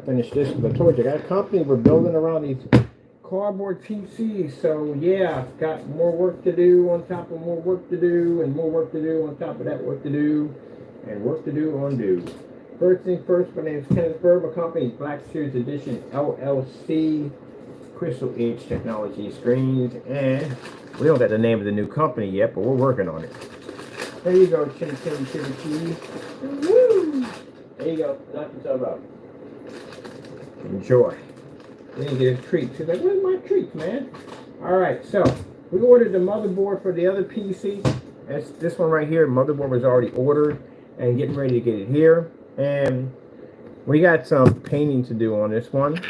finish this because I told you I got a company. We're building around these cardboard PCs. So yeah, I've got more work to do on top of more work to do, and more work to do on top of that work to do, and work to do on do. First thing first, my name is Kenneth Bird. My company is Black Series Edition LLC, Crystal Edge Technology Screens, and we don't got the name of the new company yet, but we're working on it. There you go, chin chin chitty chitty. Woo! There you go, knock yourself out. Enjoy. Then you get a treat. She's like, where's my treats, man? Alright, so we ordered the motherboard for the other PC. That's this one right here. Motherboard was already ordered and getting ready to get it here. And we got some painting to do on this one.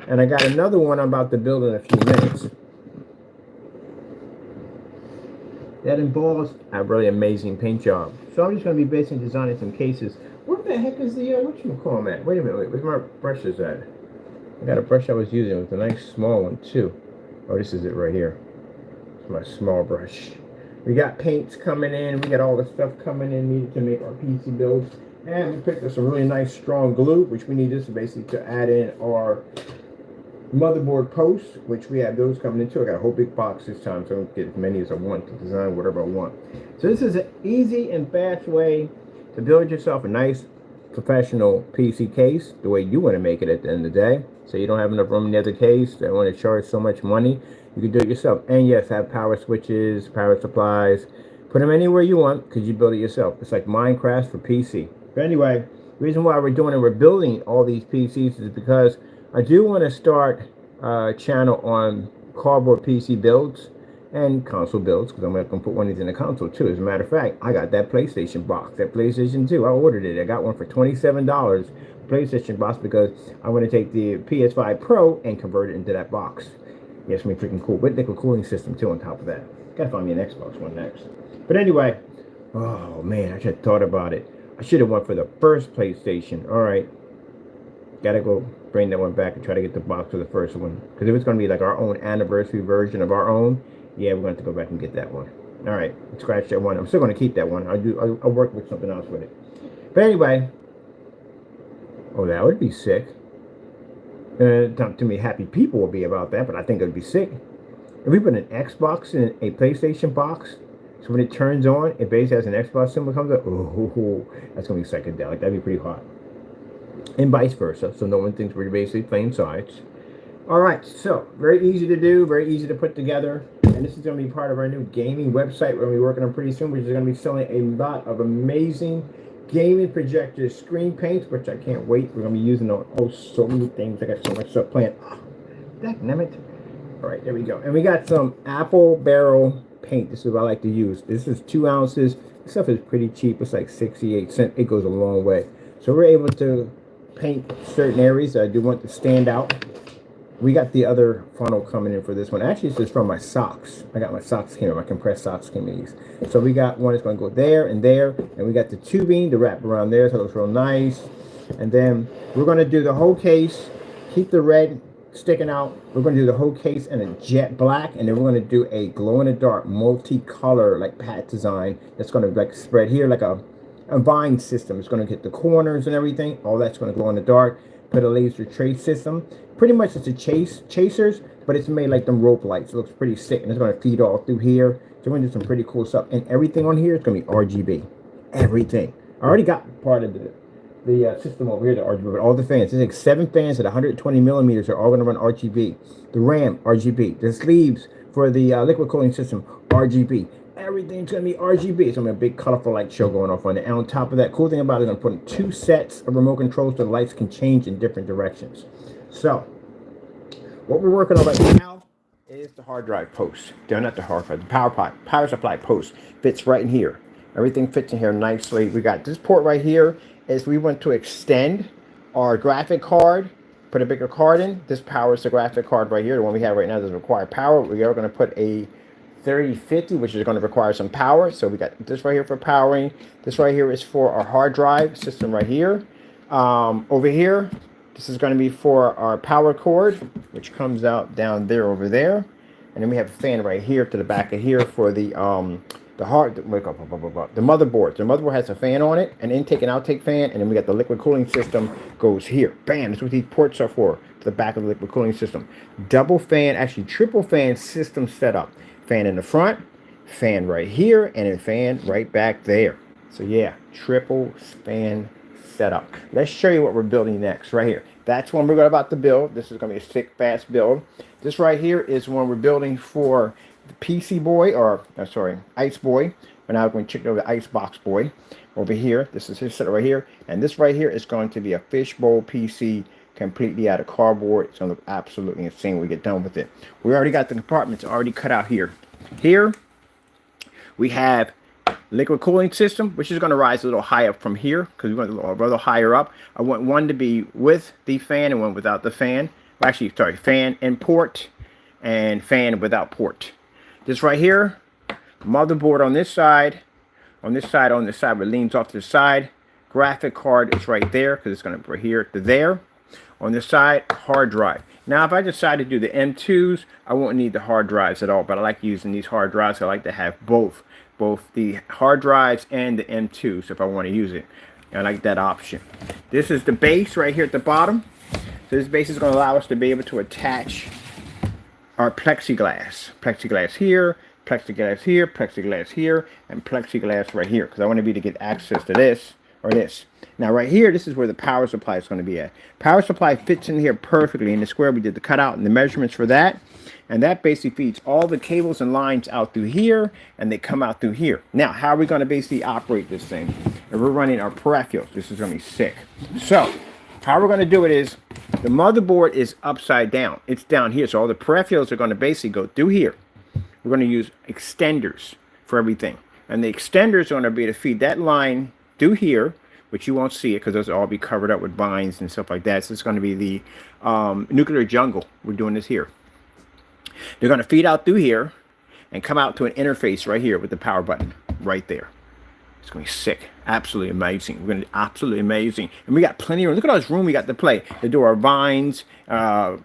And I got another one I'm about to build in a few minutes. That involves a really amazing paint job. So I'm just going to be basically designing some cases. What the heck is the, whatchamacallit at? Wait a minute, where's my brushes at? I got a brush I was using. It was a nice small one too. Oh, this is it right here. It's my small brush. We got paints coming in. We got all the stuff coming in needed to make our PC builds. And we picked up some really nice strong glue, which we need this basically to add in our motherboard posts, which we have those coming in too. I got a whole big box this time, so I don't get as many as I want to design whatever I want. So this is an easy and fast way to build yourself a nice professional PC case the way you want to make it at the end of the day. So you don't have enough room in the other case. They want to charge so much money. You can do it yourself. And yes, have power switches, power supplies. Put them anywhere you want because you build it yourself. It's like Minecraft for PC. But anyway, the reason why we're doing it, we're building all these PCs is because I do want to start a channel on cardboard PC builds and console builds, because I'm going to put one of these in the console too. As a matter of fact, I got that PlayStation box, that PlayStation 2. I ordered it. I got one for $27 PlayStation box because I'm going to take the PS5 Pro and convert it into that box. Yes, me freaking cool. With liquid cooling system too on top of that. Gotta find me an Xbox One next. But anyway, oh man, I should have thought about it. I should have went for the first PlayStation. All right, gotta go bring that one back and try to get the box for the first one, because if it's going to be like our own anniversary version of our own, yeah, we're going to have to go back and get that one. All right, scratch that one. I'm still going to keep that one. I'll work with something else with it. But anyway, oh, that would be sick. Not too many happy people will be about that, but I think it would be sick if we put an Xbox in a PlayStation box. So when it turns on, it basically has an Xbox symbol comes up. Oh, that's going to be psychedelic. That'd be pretty hot. And vice versa, so no one thinks we're basically playing sides. All right, so very easy to do, very easy to put together, and this is going to be part of our new gaming website we're going to be working on pretty soon, which is going to be selling a lot of amazing gaming projectors, screen paints, which I can't wait. We're going to be using on so many things. I got so much stuff planned. Oh, damn it. All right, there we go. And we got some apple barrel paint. This is what I like to use. This is 2 ounces. This stuff is pretty cheap. It's like 68 cents. It goes a long way. So we're able to paint certain areas that I do want to stand out. We got the other funnel coming in for this one. Actually, this is from my socks. I got my socks here, my compressed socks came in these. So we got one that's going to go there, and we got the tubing to wrap around there, so it looks real nice. And then we're going to do the whole case, keep the red sticking out. We're going to do the whole case in a jet black, and then we're going to do a glow-in-the-dark multicolor like pat design that's going to like spread here like a vine system. It's going to get the corners and everything. All that's going to glow in the dark. Put a laser trace system. Pretty much it's a chasers, but it's made like them rope lights. It looks pretty sick, and it's going to feed all through here. So we're going to do some pretty cool stuff. And everything on here is going to be RGB. Everything. I already got part of the system over here, the RGB, but all the fans. There's like 7 fans at 120 millimeters are all going to run RGB. The RAM, RGB. The sleeves for the liquid cooling system, RGB. Everything's going to be RGB. It's going to be a big colorful light show going off on it. And on top of that, cool thing about it, I'm putting 2 sets of remote controls so the lights can change in different directions. So, what we're working on right now is the hard drive post. They're not the hard drive, the power supply post fits right in here. Everything fits in here nicely. We got this port right here. Is we want to extend our graphic card, put a bigger card in. This powers the graphic card right here. The one we have right now doesn't require power. We are going to put a 3050, which is going to require some power. So we got this right here for powering. This right here is for our hard drive system right here. Over here, this is going to be for our power cord, which comes out down there over there. And then we have a fan right here to the back of here for the the motherboard. The motherboard has a fan on it, an intake and outtake fan, and then we got the liquid cooling system goes here. Bam, that's what these ports are for, to the back of the liquid cooling system. Double fan, actually triple fan system setup. Fan in the front, fan right here, and a fan right back there. So yeah, triple fan setup. Let's show you what we're building next, right here. That's one we're about to build. This is going to be a sick, fast build. This right here is one we're building for the PC Boy, or sorry, Ice Boy. We're now going to check over the Icebox Boy over here. This is his setup right here. And this right here is going to be a fishbowl PC completely out of cardboard. It's going to look absolutely insane when we get done with it. We already got the compartments already cut out here. Here, we have liquid cooling system, which is going to rise a little high up from here because we want a little higher up. I want one to be with the fan and one without the fan. Well, actually, sorry, fan and port and fan without port. This right here, motherboard on this side, where it leans off to the side. Graphic card is right there because it's going to be right here to there. On this side, hard drive. Now, if I decide to do the M2s, I won't need the hard drives at all, but I like using these hard drives. I like to have both the hard drives and the M2s if I want to use it. I like that option. This is the base right here at the bottom. So this base is going to allow us to be able to attach our plexiglass. Plexiglass here, plexiglass here, plexiglass here, and plexiglass right here. Because I want to be able to get access to this or this. Now right here, this is where the power supply is going to be at. Power supply fits in here perfectly in the square. We did the cutout and the measurements for that. And that basically feeds all the cables and lines out through here, and they come out through here. Now, how are we going to basically operate this thing? And we're running our peripherals. This is going to be sick. So, how we're going to do it is, the motherboard is upside down. It's down here. So all the peripherals are going to basically go through here. We're going to use extenders for everything. And the extenders are going to be to feed that line through here, which you won't see it because those will all be covered up with vines and stuff like that. So it's going to be the nuclear jungle. We're doing this here. They're going to feed out through here and come out to an interface right here with the power button right there. It's going to be sick. Absolutely amazing. We're going to be absolutely amazing. And we got plenty of room. Look at all this room we got to play. To do our vines,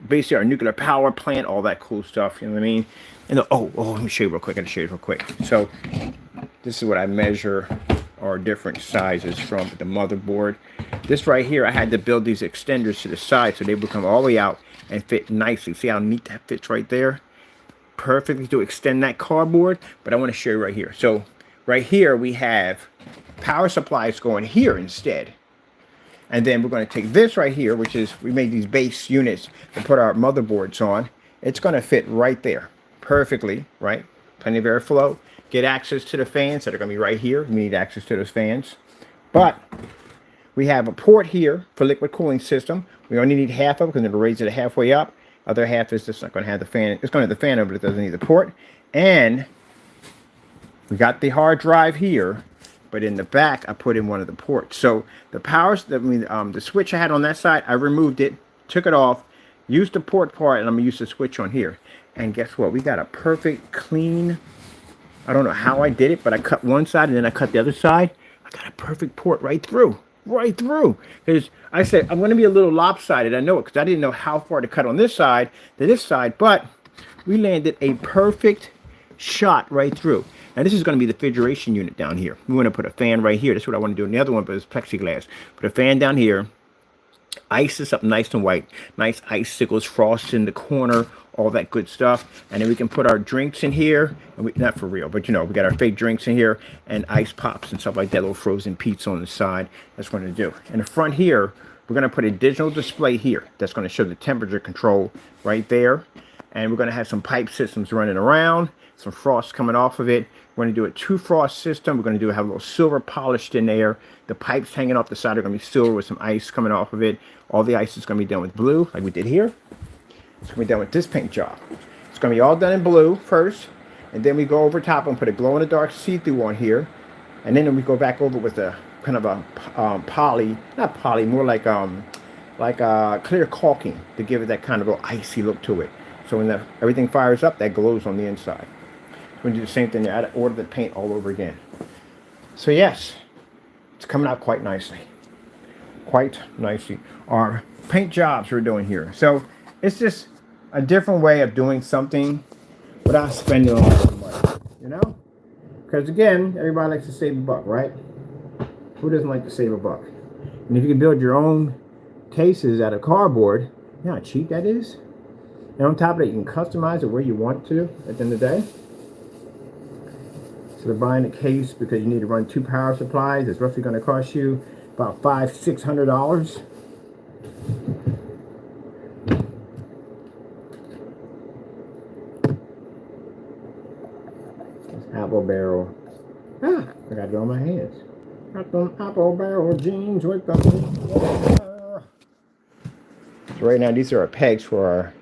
basically our nuclear power plant, all that cool stuff. You know what I mean? And let me show you real quick. I got to show you real quick. So this is what I measure our different sizes from the motherboard. This right here, I had to build these extenders to the side so they would come all the way out and fit nicely. See how neat that fits right there? Perfectly to extend that cardboard. But I want to show you right here. So right here we have power supplies going here instead. And then we're going to take this right here, which is, we made these base units to put our motherboards on. It's going to fit right there perfectly, right? Plenty of airflow. Get access to the fans that are going to be right here. We need access to those fans. But we have a port here for liquid cooling system. We only need half of it because it'll raise it halfway up. Other half is just not going to have the fan. It's going to have the fan over, but it doesn't need the port. And we got the hard drive here, but in the back I put in one of the ports. So the the switch I had on that side, I removed it, took it off, used the port part, and I'm gonna use the switch on here. And guess what? We got a perfect clean. I don't know how I did it, but I cut one side and then I cut the other side. I got a perfect port right through. Right through. Because I said I'm going to be a little lopsided. I know it because I didn't know how far to cut on this side to this side, but we landed a perfect shot right through. Now this is going to be the refrigeration unit down here. We want to put a fan right here. That's what I want to do in the other one, but it's plexiglass. Put a fan down here. Ice this up nice and white. Nice icicles, frost in the corner, all that good stuff. And then we can put our drinks in here. And not for real, but you know, we got our fake drinks in here and ice pops and stuff like that. Little frozen pizza on the side. That's what we're going to do. In the front here, we're going to put a digital display here. That's going to show the temperature control right there. And we're going to have some pipe systems running around. Some frost coming off of it. We're going to do a 2-frost system. We're going to have a little silver polished in there. The pipes hanging off the side are going to be silver with some ice coming off of it. All the ice is going to be done with blue, like we did here. It's going to be done with this paint job. It's going to be all done in blue first, and then we go over top and put a glow-in-the-dark see-through on here, and then we go back over with a kind of a not poly, more like clear caulking to give it that kind of little icy look to it. So when everything fires up, that glows on the inside. We're going to do the same thing. I order the paint all over again. So yes, it's coming out quite nicely. Quite nicely. Our paint jobs we're doing here. So it's just a different way of doing something without spending a lot of money, you know? Because again, everybody likes to save a buck, right? Who doesn't like to save a buck? And if you can build your own cases out of cardboard, you know how cheap that is? And on top of it, you can customize it where you want to at the end of the day. So they're buying a case because you need to run 2 power supplies. It's roughly going to cost you about $500–600. Apple barrel. Ah, I got it on my hands. Got them apple barrel jeans with them. So right now, these are our pegs for our.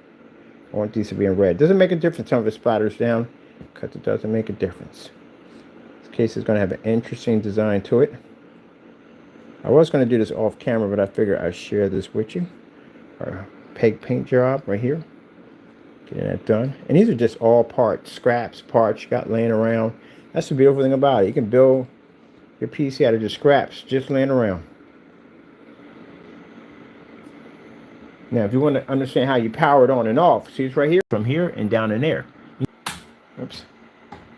I want these to be in red. Doesn't make a difference if it splatters down, because it doesn't make a difference. This case is going to have an interesting design to it. I was going to do this off camera, but I figured I'd share this with you. Our peg paint job right here. Getting that done. And these are just all parts, scraps, parts you got laying around. That's the beautiful thing about it. You can build your PC out of just scraps just laying around. Now, if you want to understand how you power it on and off, see it's right here, from here and down in there. Oops.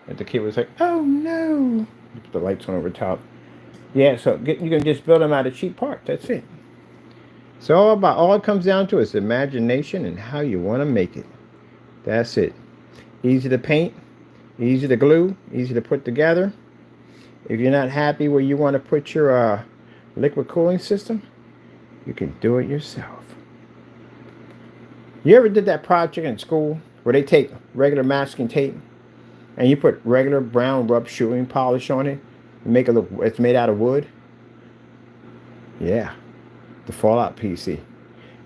And the kid was like, oh no. Put the lights on over top. Yeah, so you can just build them out of cheap parts. That's it. So all it comes down to is imagination and how you want to make it. That's it. Easy to paint, easy to glue, easy to put together. If you're not happy where you want to put your liquid cooling system, you can do it yourself. You ever did that project in school where they take regular masking tape and you put regular brown rub shooting polish on it and make it look, it's made out of wood? Yeah, the Fallout PC.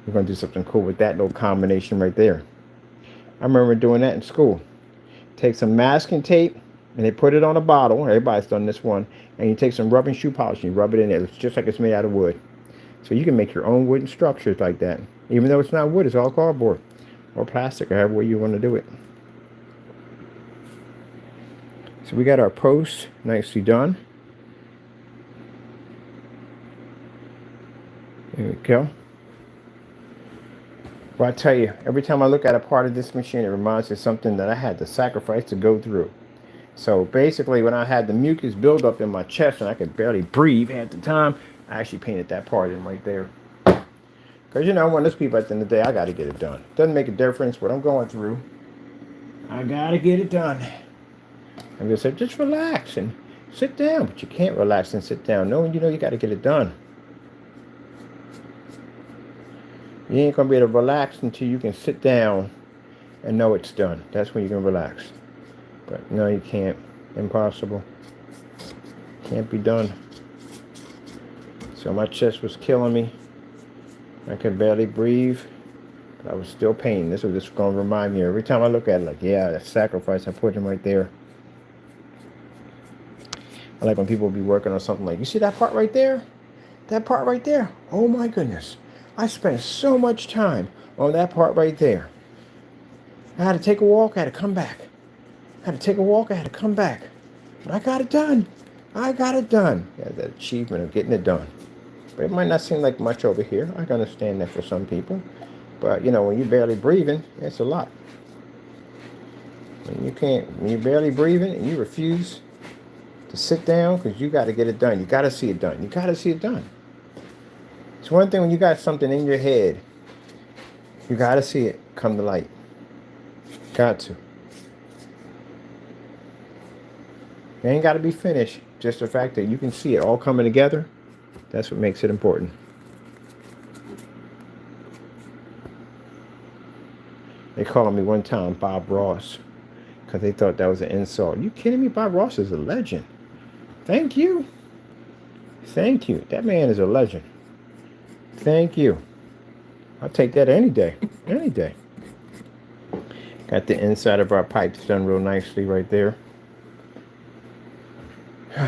We're going to do something cool with that little combination right there. I remember doing that in school. Take some masking tape and they put it on a bottle. Everybody's done this one. And you take some rubbing shoe polish and you rub it in there. It's just like it's made out of wood. So you can make your own wooden structures like that. Even though it's not wood, it's all cardboard or plastic or however way you want to do it. So we got our post nicely done. There we go. Well, I tell you, every time I look at a part of this machine, it reminds me of something that I had to sacrifice to go through. So basically, when I had the mucus build up in my chest and I could barely breathe at the time, I actually painted that part in right there. Because, you know, when there's people at the end of the day, I got to get it done. Doesn't make a difference what I'm going through. I got to get it done. I'm going to say, just relax and sit down. But you can't relax and sit down knowing you know you got to get it done. You ain't going to be able to relax until you can sit down and know it's done. That's when you can relax. But no, you can't. Impossible. Can't be done. So my chest was killing me. I could barely breathe. But I was still pain. This was just going to remind me every time I look at it, like, yeah, that sacrifice I put in right there. I like when people be working on something like, you see that part right there? That part right there? Oh my goodness. I spent so much time on that part right there. I had to take a walk, I had to come back. I had to take a walk, I had to come back. But I got it done. I got it done. Yeah, the achievement of getting it done. But it might not seem like much over here. I can understand that for some people. But, you know, when you're barely breathing, it's a lot. When you're barely breathing and you refuse to sit down because you got to get it done. You got to see it done. You got to see it done. It's one thing when you got something in your head, you got to see it come to light. Got to. It ain't got to be finished. Just the fact that you can see it all coming together, that's what makes it important. They called me one time Bob Ross because they thought that was an insult. You kidding me? Bob Ross is a legend. Thank you. Thank you. That man is a legend. Thank you. I'll take that any day. Any day. Got the inside of our pipes done real nicely right there. You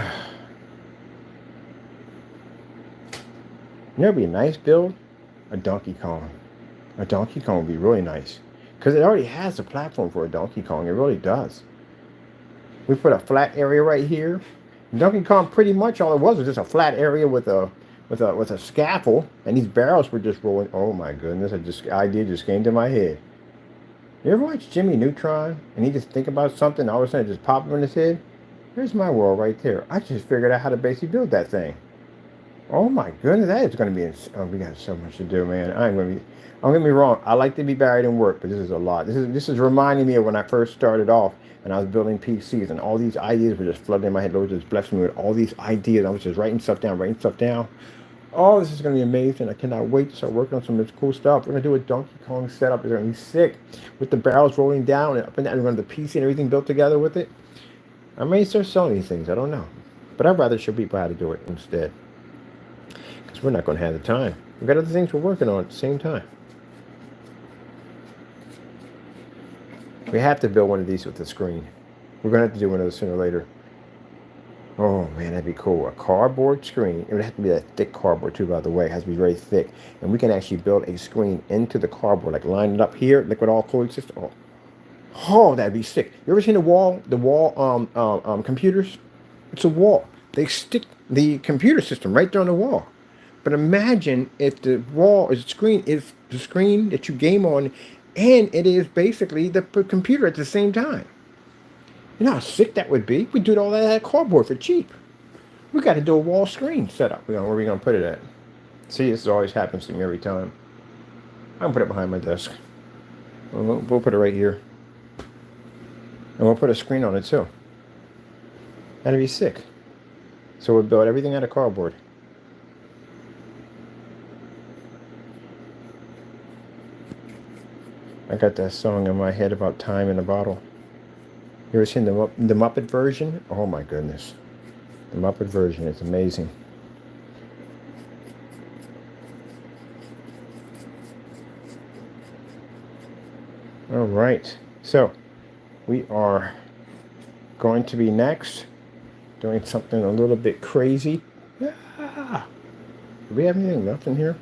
know, it'd be a nice build? A Donkey Kong. A Donkey Kong would be really nice. Because it already has a platform for a Donkey Kong. It really does. We put a flat area right here. Donkey Kong, pretty much all it was just a flat area with a scaffold, and these barrels were just rolling. Oh my goodness! Idea just came to my head. You ever watch Jimmy Neutron and he just think about something, all of a sudden it just pop up in his head? Here's my wall right there. I just figured out how to basically build that thing. Oh my goodness, that is going to be. Oh, we got so much to do, man. I'm going to be. Don't get me wrong. I like to be buried in work, but this is a lot. This is reminding me of when I first started off and I was building PCs, and all these ideas were just flooding in my head. Lord just blessed me with all these ideas. I was just writing stuff down, writing stuff down. Oh, this is going to be amazing. I cannot wait to start working on some of this cool stuff. We're going to do a Donkey Kong setup. It's going to be sick with the barrels rolling down and up and down. We're going to have the PC and everything built together with it. I may start selling these things. I don't know. But I'd rather show people how to do it instead. Because we're not going to have the time. We've got other things we're working on at the same time. We have to build one of these with the screen. We're going to have to do one of those sooner or later. Oh man, that'd be cool. A cardboard screen. It would have to be that thick cardboard too, by the way. It has to be very thick. And we can actually build a screen into the cardboard, like line it up here, liquid all cooling system. Oh, that'd be sick. You ever seen the wall computers? It's a wall. They stick the computer system right there on the wall. But imagine if the wall is the screen that you game on, and it is basically the computer at the same time. You know how sick that would be? We do all that cardboard for cheap. We got to do a wall screen setup. Where are we going to put it at? See, this always happens to me every time. I'm going to put it behind my desk. We'll put it right here. And we'll put a screen on it too. That'd be sick. So we'll build everything out of cardboard. I got that song in my head about time in a bottle. You ever seen the Muppet version? Oh my goodness. The Muppet version is amazing. All right. So we are going to be next doing something a little bit crazy. Ah, do we have anything left in here?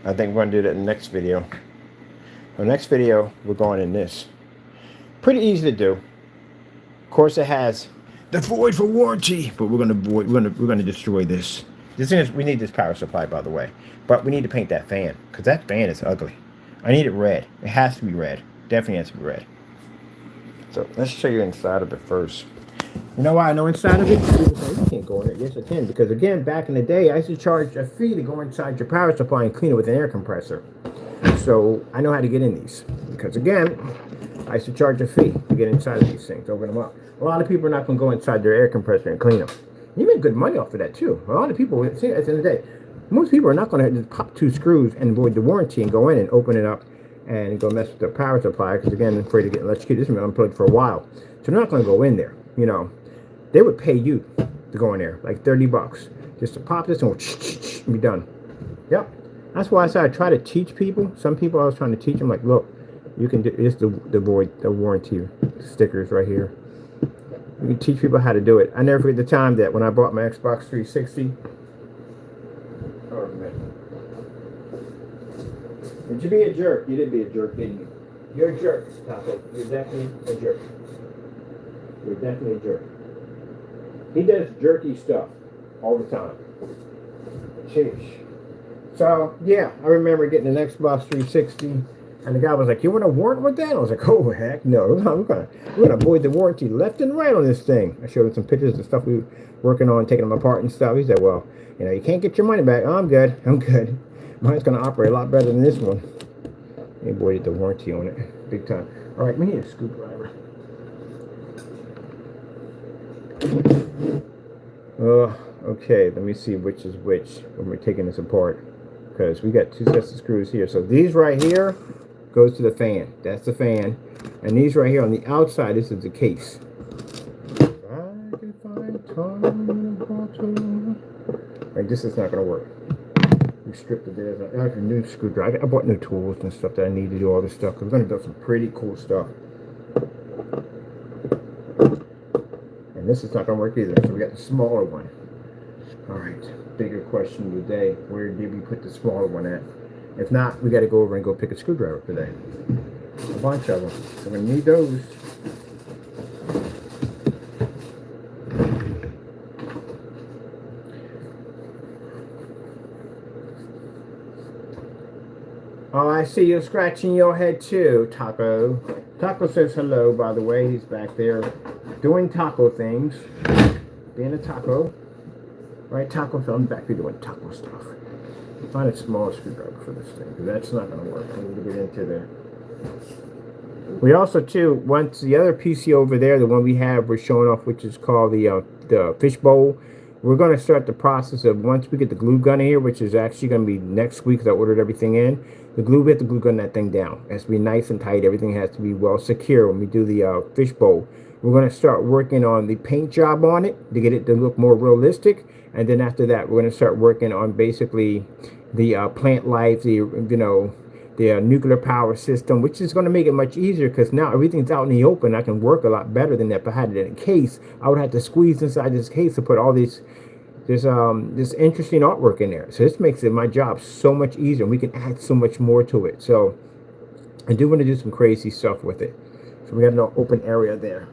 I think we're going to do that in the next video. The next video, we're going in this. Pretty easy to do. Of course, it has the void for warranty, but we're going to destroy this. We need this power supply, by the way, but we need to paint that fan because that fan is ugly. I need it red. It has to be red. Definitely has to be red. So let's show you inside of it first. You know why I know inside of it? You can't go in it. Yes, I can. Because again, back in the day, I used to charge a fee to go inside your power supply and clean it with an air compressor. So I know how to get in these. Because again, I used to charge a fee to get inside of these things, open them up. A lot of people are not going to go inside their air compressor and clean them. You make good money off of that too. A lot of people, see, at the end of the day, most people are not going to just pop 2 screws and void the warranty and go in and open it up and go mess with the power supply. Because again, I'm afraid to get electrocuted. This has been unplugged for a while. So they're not going to go in there, you know. They would pay you to go in there, like $30, just to pop this and be done. Yep. That's why I said I try to teach people. Some people I was trying to teach them, like, look, you can do this. The warranty stickers right here. You can teach people how to do it. I never forget the time that when I bought my Xbox 360. Oh man! Did you be a jerk? You did be a jerk, didn't you? You're a jerk, Taco. You're definitely a jerk. You're definitely a jerk. He does jerky stuff all the time. Sheesh. So, yeah, I remember getting an Xbox 360, and the guy was like, you want a warrant with that? I was like, oh, heck no. We're gonna avoid the warranty left and right on this thing. I showed him some pictures of stuff we were working on, taking them apart and stuff. He said, well, you know, you can't get your money back. Oh, I'm good. Mine's going to operate a lot better than this one. He avoided the warranty on it. Big time. All right, we need a screwdriver. Okay, let me see which is which when we're taking this apart. Because we got 2 sets of screws here. So these right here goes to the fan. That's the fan. And these right here on the outside, this is the case. I can find time in a bottle. Right, this is not going to work. We stripped it there. I have a new screwdriver. I bought new tools and stuff that I need to do all this stuff. Because we're going to build some pretty cool stuff. And this is not going to work either. So we got the smaller one. All right. Bigger question of the day. Where did we put the smaller one at? If not, we got to go over and go pick a screwdriver today. A bunch of them. So we're going to need those. Oh, I see you scratching your head too, Taco. Taco says hello, by the way. He's back there doing taco things. Being a taco. Right, Taco? So I'm back here doing taco stuff. Find a small screwdriver for this thing, because that's not going to work. I need to get into there. We also, too, once the other PC over there, the one we have, we're showing off, which is called the fishbowl. We're going to start the process of, once we get the glue gun here, which is actually going to be next week, because I ordered everything in. We have to glue gun that thing down. It has to be nice and tight. Everything has to be well secure when we do the fishbowl. We're going to start working on the paint job on it to get it to look more realistic. And then after that, we're going to start working on basically the plant life, the nuclear power system, which is going to make it much easier because now everything's out in the open. I can work a lot better than if I had it in a case. I would have to squeeze inside this case to put all this interesting artwork in there. So this makes my job so much easier. We can add so much more to it. So I do want to do some crazy stuff with it. So we got an open area there.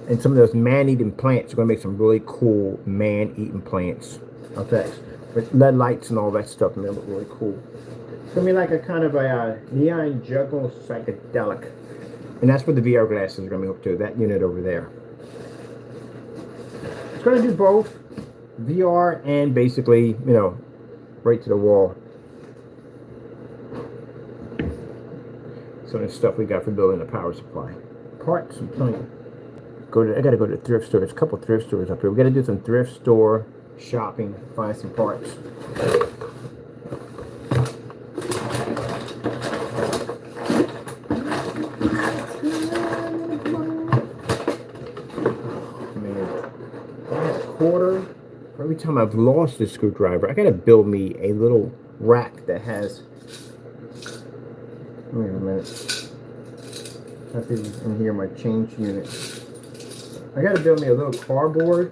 And some of those man-eating plants are going to make some really cool man-eating plants. Effects. With LED lights and all that stuff, and they look really cool. It's going to be like a kind of a neon juggle psychedelic. And that's what the VR glasses are going to be hooked to, that unit over there. It's going to do both VR and basically, right to the wall. Some of the stuff we got for building the power supply. Parts and plenty. I gotta go to the thrift store. There's a couple thrift stores up here. We gotta do some thrift store shopping, find some parts. Man, last quarter, every time I've lost a screwdriver, I gotta build me a little rack that has. Wait a minute. I think in here my change unit. I gotta build me a little cardboard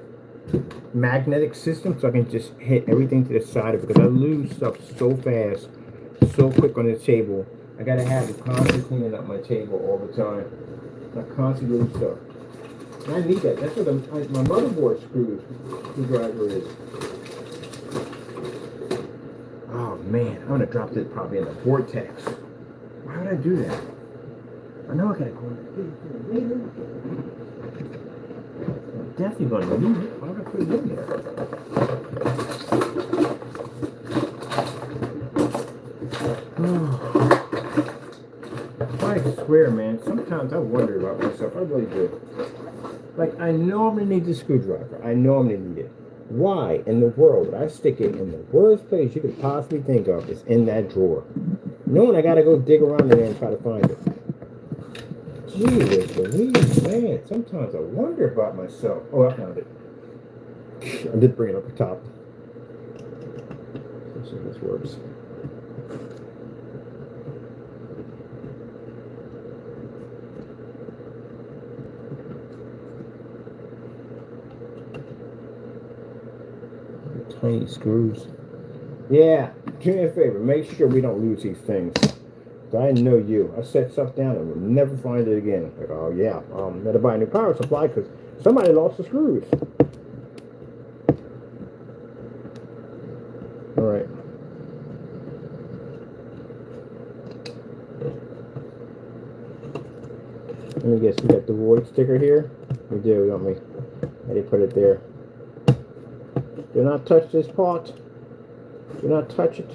magnetic system so I can just hit everything to the side of it because I lose stuff so fast, so quick on the table. I gotta have it constantly cleaning up my table all the time. I constantly lose stuff. And I need that. That's what my motherboard screwdriver is. Oh man, I'm gonna drop this probably in the vortex. Why would I do that? I know I gotta go in there. Definitely going to need it. Why would I put it in there? I swear, man, sometimes I wonder about myself. I really do. Like, I normally need the screwdriver. I normally need it. Why in the world would I stick it in the worst place you could possibly think of? Is in that drawer. Knowing I gotta go dig around in there and try to find it. Jeez Louise, man. Sometimes I wonder about myself. Oh, I found it. I did bring it up the top. Let's see if this works. Tiny screws. Yeah, do me a favor. Make sure we don't lose these things. I know you. I set stuff down and will never find it again. Like, oh yeah, better buy a new power supply because somebody lost the screws. All right. Let me guess. We got the void sticker here. We do, don't we? How do you put it there? Do not touch this part. Do not touch it.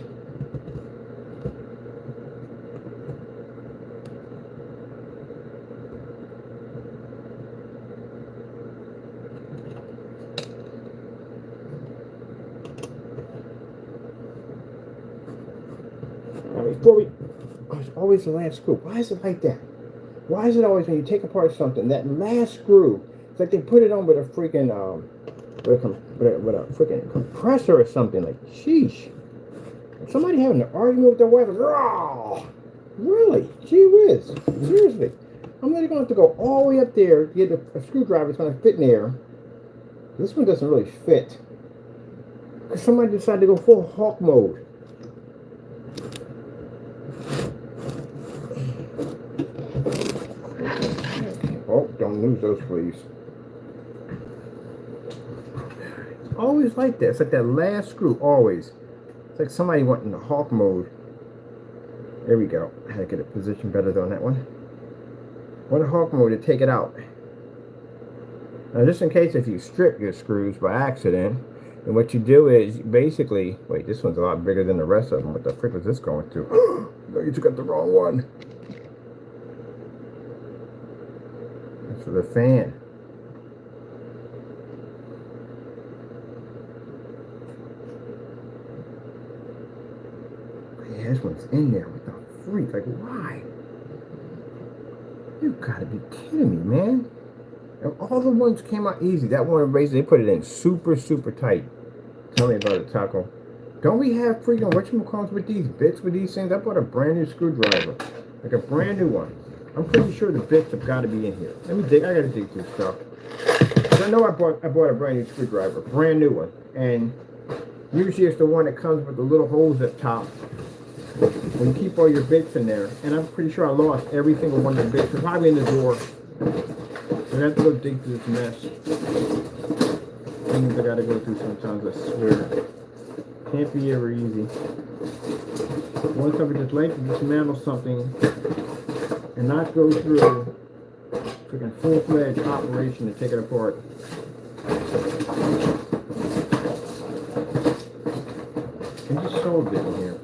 Oh, it's always the last screw. Why is it like that? Why is it always when you take apart something, that last screw, it's like they put it on with a freaking, with a freaking compressor or something. Like, sheesh. Somebody having an argument with their wife. Oh, really? Gee whiz. Seriously. I'm not going to have to go all the way up there to get a screwdriver that's going to fit in there. This one doesn't really fit. Because somebody decided to go full hawk mode. Oh, don't lose those, please. It's always like that. It's like that last screw, always. It's like somebody went in the hawk mode. There we go. I had to get a position better on that one. Went in hawk mode to take it out. Now, just in case if you strip your screws by accident, and what you do is basically, wait, this one's a lot bigger than the rest of them. What the frick was this going to? No, you took out the wrong one. That's for the fan. Yeah, this one's in there. What the freak? Like, why? You gotta be kidding me, man. And all the ones came out easy. That one razor, they put it in super, super tight. Tell me about it, Taco. Don't we have freaking whatchamacallits with these bits with these things? I bought a brand new screwdriver. Like a brand new one. I'm pretty sure the bits have got to be in here. Let me dig. I gotta dig through stuff. I know I bought a brand new screwdriver. Brand new one. And usually it's the one that comes with the little holes at the top. And you keep all your bits in there. And I'm pretty sure I lost every single one of the bits. They're probably in the door. So I have to go dig through this mess. Things I gotta go through sometimes, I swear. Can't be ever easy. Once I would just like to dismantle something and not go through freaking full-fledged operation to take it apart. I just saw a bit in here.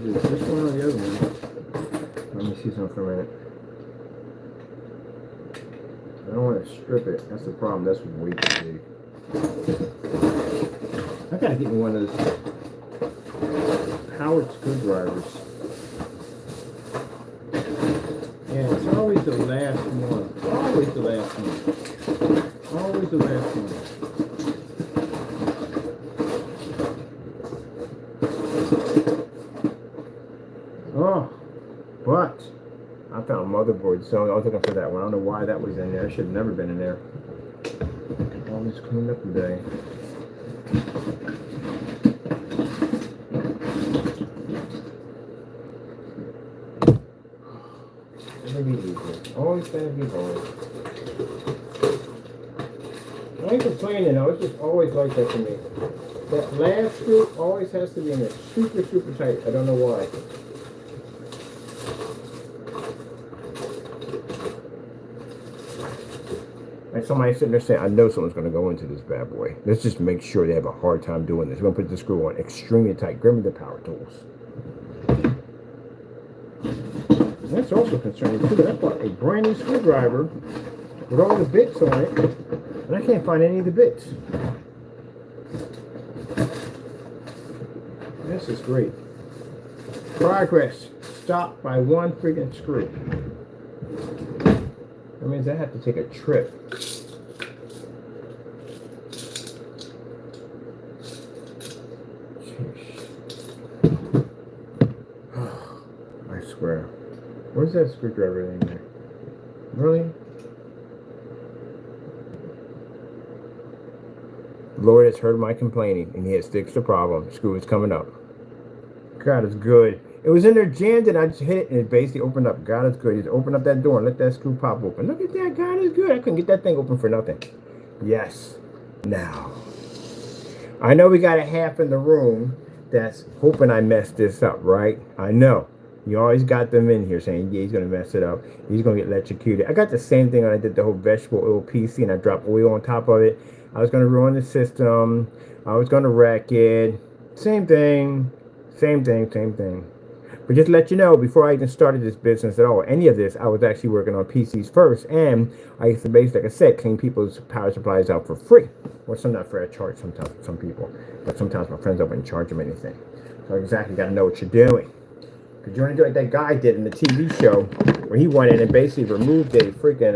Is this one or the other one? Let me see something for a minute. I don't want to strip it. That's the problem. That's way too big. I gotta get me one of those Howard screwdrivers. Yeah, it's always the last one. Always the last one. Always the last one. Oh, but I found motherboard, so I was looking for that one. I don't know why that was in there. It should have never been in there. All this cleaned up today. Gotta be easy. Always gotta be hard. I ain't complaining though. It's just always like that to me. That last screw always has to be in there. Super, super tight. I don't know why. Like somebody sitting there saying, I know someone's going to go into this bad boy. Let's just make sure they have a hard time doing this. We're going to put the screw on extremely tight. Grab me the power tools. That's also concerning too. I bought a brand new screwdriver with all the bits on it, and I can't find any of the bits. This is great. Progress stopped by one freaking screw. That means I have to take a trip. I swear. Where's that screwdriver in there? Really? Lord has heard my complaining, and he has fixed the problem. The screw is coming up. God is good. It was in there jammed, and I just hit it, and it basically opened up. God is good. He just opened up that door and let that screw pop open. Look at that. God is good. I couldn't get that thing open for nothing. Yes. Now, I know we got a half in the room that's hoping I messed this up, right? I know. You always got them in here saying, yeah, he's going to mess it up. He's going to get electrocuted. I got the same thing when I did the whole vegetable oil PC, and I dropped oil on top of it. I was going to ruin the system. I was going to wreck it. Same thing. Same thing, same thing. But just to let you know, before I even started this business at all, any of this, I was actually working on PCs first. And I used to basically, like I said, clean people's power supplies out for free. Or some not free, I charge sometimes for some people. But sometimes my friends don't even charge them anything. So exactly got to know what you're doing. Because you want to do like that guy did in the TV show, where he went in and basically removed a freaking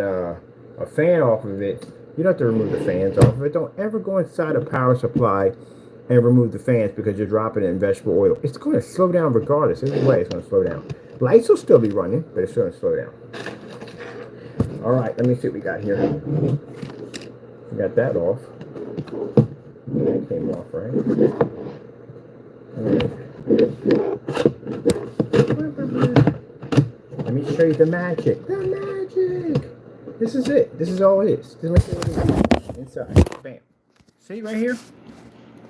a fan off of it. You don't have to remove the fans off of it. Don't ever go inside a power supply and remove the fans because you're dropping it in vegetable oil. It's going to slow down regardless. There's a way it's going to slow down. Lights will still be running, but it's going to slow down. All right, let me see what we got here. We got that off. That came off, right? Let me show you the magic. The magic! This is it. This is all it is. This is what it is. Inside. Bam. See right here?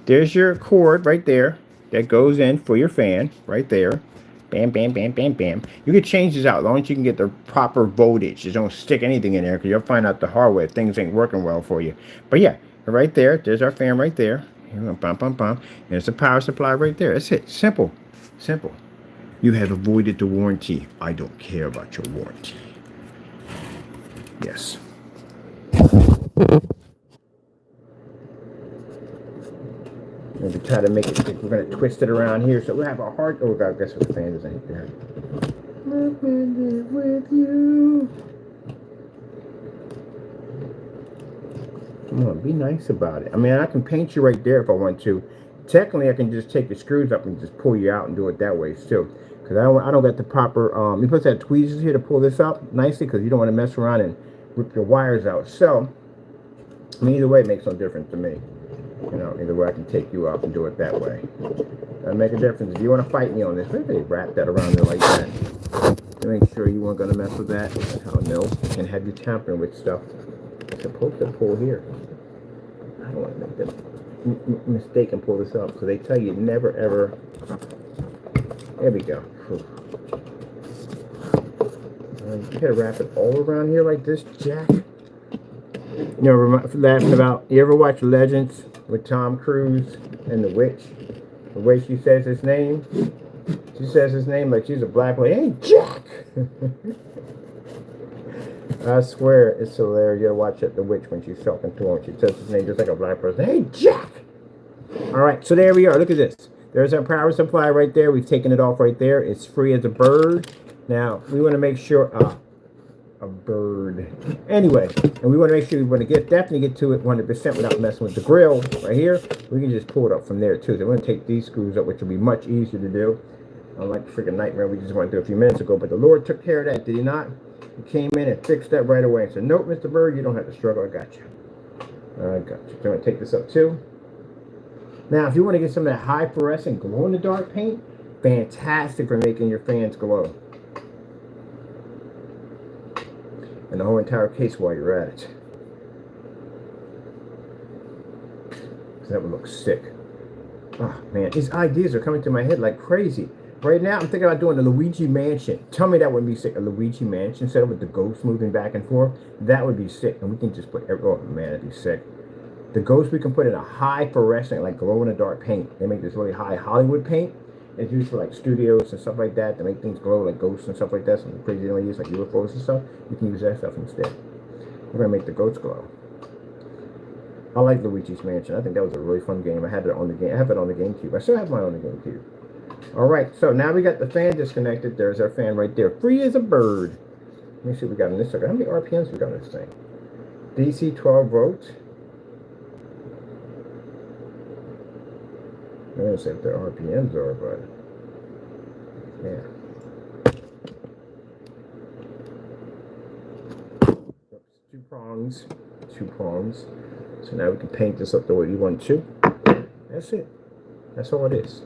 there's your cord right there that goes in for your fan right there. Bam, bam, bam, bam, bam. You can change this out as long as you can get the proper voltage. Just don't stick anything in there because you'll find out the hard way if things ain't working well for you. But yeah, right there, there's our fan right there. Bum, bum, bum. There's the power supply right there. That's it. Simple. Simple. You have avoided the warranty. I don't care about your warranty. Yes. Maybe try to make it, we're going to twist it around here so we'll have a hard, oh God, guess what the fan is ain't there. With you. Come on, be nice about it. I mean, I can paint you right there if I want to. Technically, I can just take the screws up and just pull you out and do it that way too. Because I don't got the proper, you put that tweezers here to pull this up nicely because you don't want to mess around and rip your wires out. So, I mean, either way, it makes no difference to me. You know, either way, I can take you up and do it that way. That'll make a difference. If you want to fight me on this, maybe wrap that around there like that. To make sure you weren't going to mess with that. That's how I know. And have you tampering with stuff. It's supposed to pull here. I don't want to make that mistake and pull this up because they tell you never ever. There we go. You gotta wrap it all around here like this, Jack. You know, laughing about. You ever watch Legends with Tom Cruise and the witch? The way she says his name. She says his name like she's a black lady. Hey, Jack. I swear it's hilarious. You gotta watch it, the witch, when she's talking to him. She says his name just like a black person. Hey, Jack! Alright, so there we are. Look at this. There's our power supply right there. We've taken it off right there. It's free as a bird. Now, we want to make sure... a bird. Anyway, and we want to make sure we want to definitely get to it 100% without messing with the grill right here. We can just pull it up from there, too. So we're going to take these screws up, which will be much easier to do. Unlike the freaking nightmare we just went through a few minutes ago. But the Lord took care of that, did he not? He came in and fixed that right away and said, nope, Mr. Bird, you don't have to struggle. I got you. I got you. So I'm going to take this up too. Now, if you want to get some of that high fluorescent glow-in-the-dark paint, fantastic for making your fans glow. And the whole entire case while you're at it. Because that would look sick. Oh, man. These ideas are coming to my head like crazy. Right now, I'm thinking about doing a Luigi Mansion. Tell me that would be sick. A Luigi Mansion set up with the ghosts moving back and forth. That would be sick. And we can just put... Oh, man, that'd be sick. The ghosts we can put in a high fluorescent, like glow-in-the-dark paint. They make this really high Hollywood paint. It's used for like studios and stuff like that to make things glow like ghosts and stuff like that. Some crazy they use like UFOs and stuff. You can use that stuff instead. We're gonna make the ghosts glow. I like Luigi's Mansion. I think that was a really fun game. I had it on the game. I have it on the GameCube. I still have mine on the GameCube. All right, so now we got the fan disconnected. There's our fan right there, free as a bird. Let me see what we got in this sucker. How many RPMs we got in this thing? DC 12 volts. I don't say what their RPMs are, but yeah. Oops, two prongs. So now we can paint this up the way you want to. That's it. That's all it is.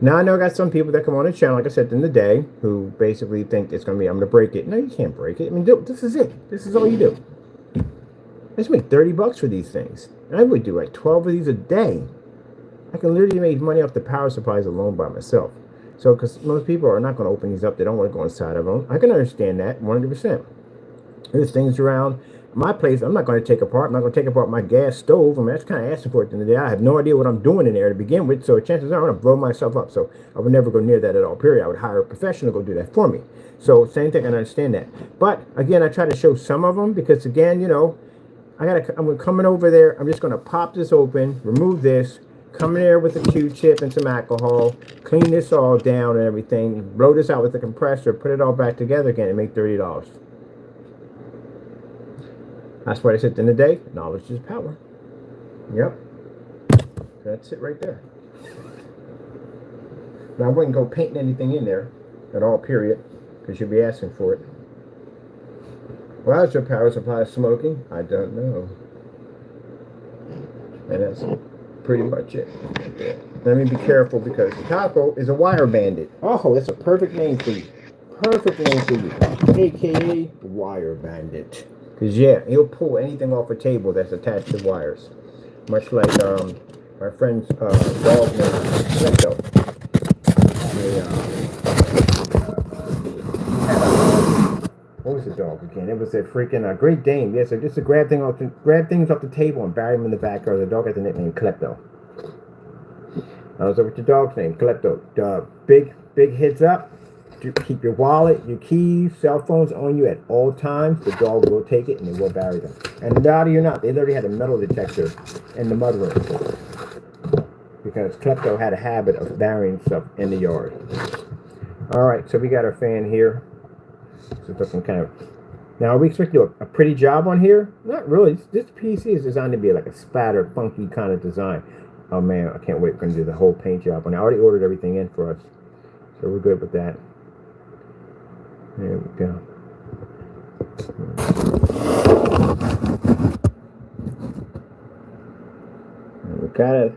Now I know I got some people that come on the channel, like I said in the day, who basically think it's going to be, I'm going to break it. No, you can't break it. I mean, this is it. This is all you do. I just make $30 for these things. I would do like 12 of these a day. I can literally make money off the power supplies alone by myself. So, because most people are not going to open these up. They don't want to go inside of them. I can understand that 100%. There's things around my place I'm not going to take apart. I'm not going to take apart my gas stove. I mean, that's kind of asking for it at the end of the day. I have no idea what I'm doing in there to begin with. So chances are I'm going to blow myself up. So I would never go near that at all, period. I would hire a professional to go do that for me. So same thing, I understand that. But again, I try to show some of them because again, you know, I'm coming over there. I'm just going to pop this open, remove this, come in there with a Q-tip and some alcohol, clean this all down and everything, blow this out with the compressor, put it all back together again and make $30. That's what I said at the end of the day. Knowledge is power. Yep. That's it right there. Now I wouldn't go painting anything in there at all, period, because you'll be asking for it. Why is your power supply smoking? I don't know. And that's pretty much it. Let me be careful because Taco is a wire bandit. Oh, that's a perfect name for you. Perfect name for you. AKA wire bandit. Because, yeah, he'll pull anything off a table that's attached to wires. Much like my friend's dog named Crypto. What was the dog again? It was a freaking Great Dane. Yes, yeah, so just to grab things off the table and bury them in the backyard. The dog has the nickname Klepto. So what's your dog's name? Klepto. Big heads up. Keep your wallet, your keys, cell phones on you at all times. The dog will take it and they will bury them. And naughty or not, they literally had a metal detector in the mudroom because Klepto had a habit of burying stuff in the yard. All right, so we got our fan here. So it's looking kind of. Now, are we expecting to do a pretty job on here? Not really. This PC is designed to be like a splatter, funky kind of design. Oh man, I can't wait. We're going to do the whole paint job. And I already ordered everything in for us, so we're good with that. There we go. And we gotta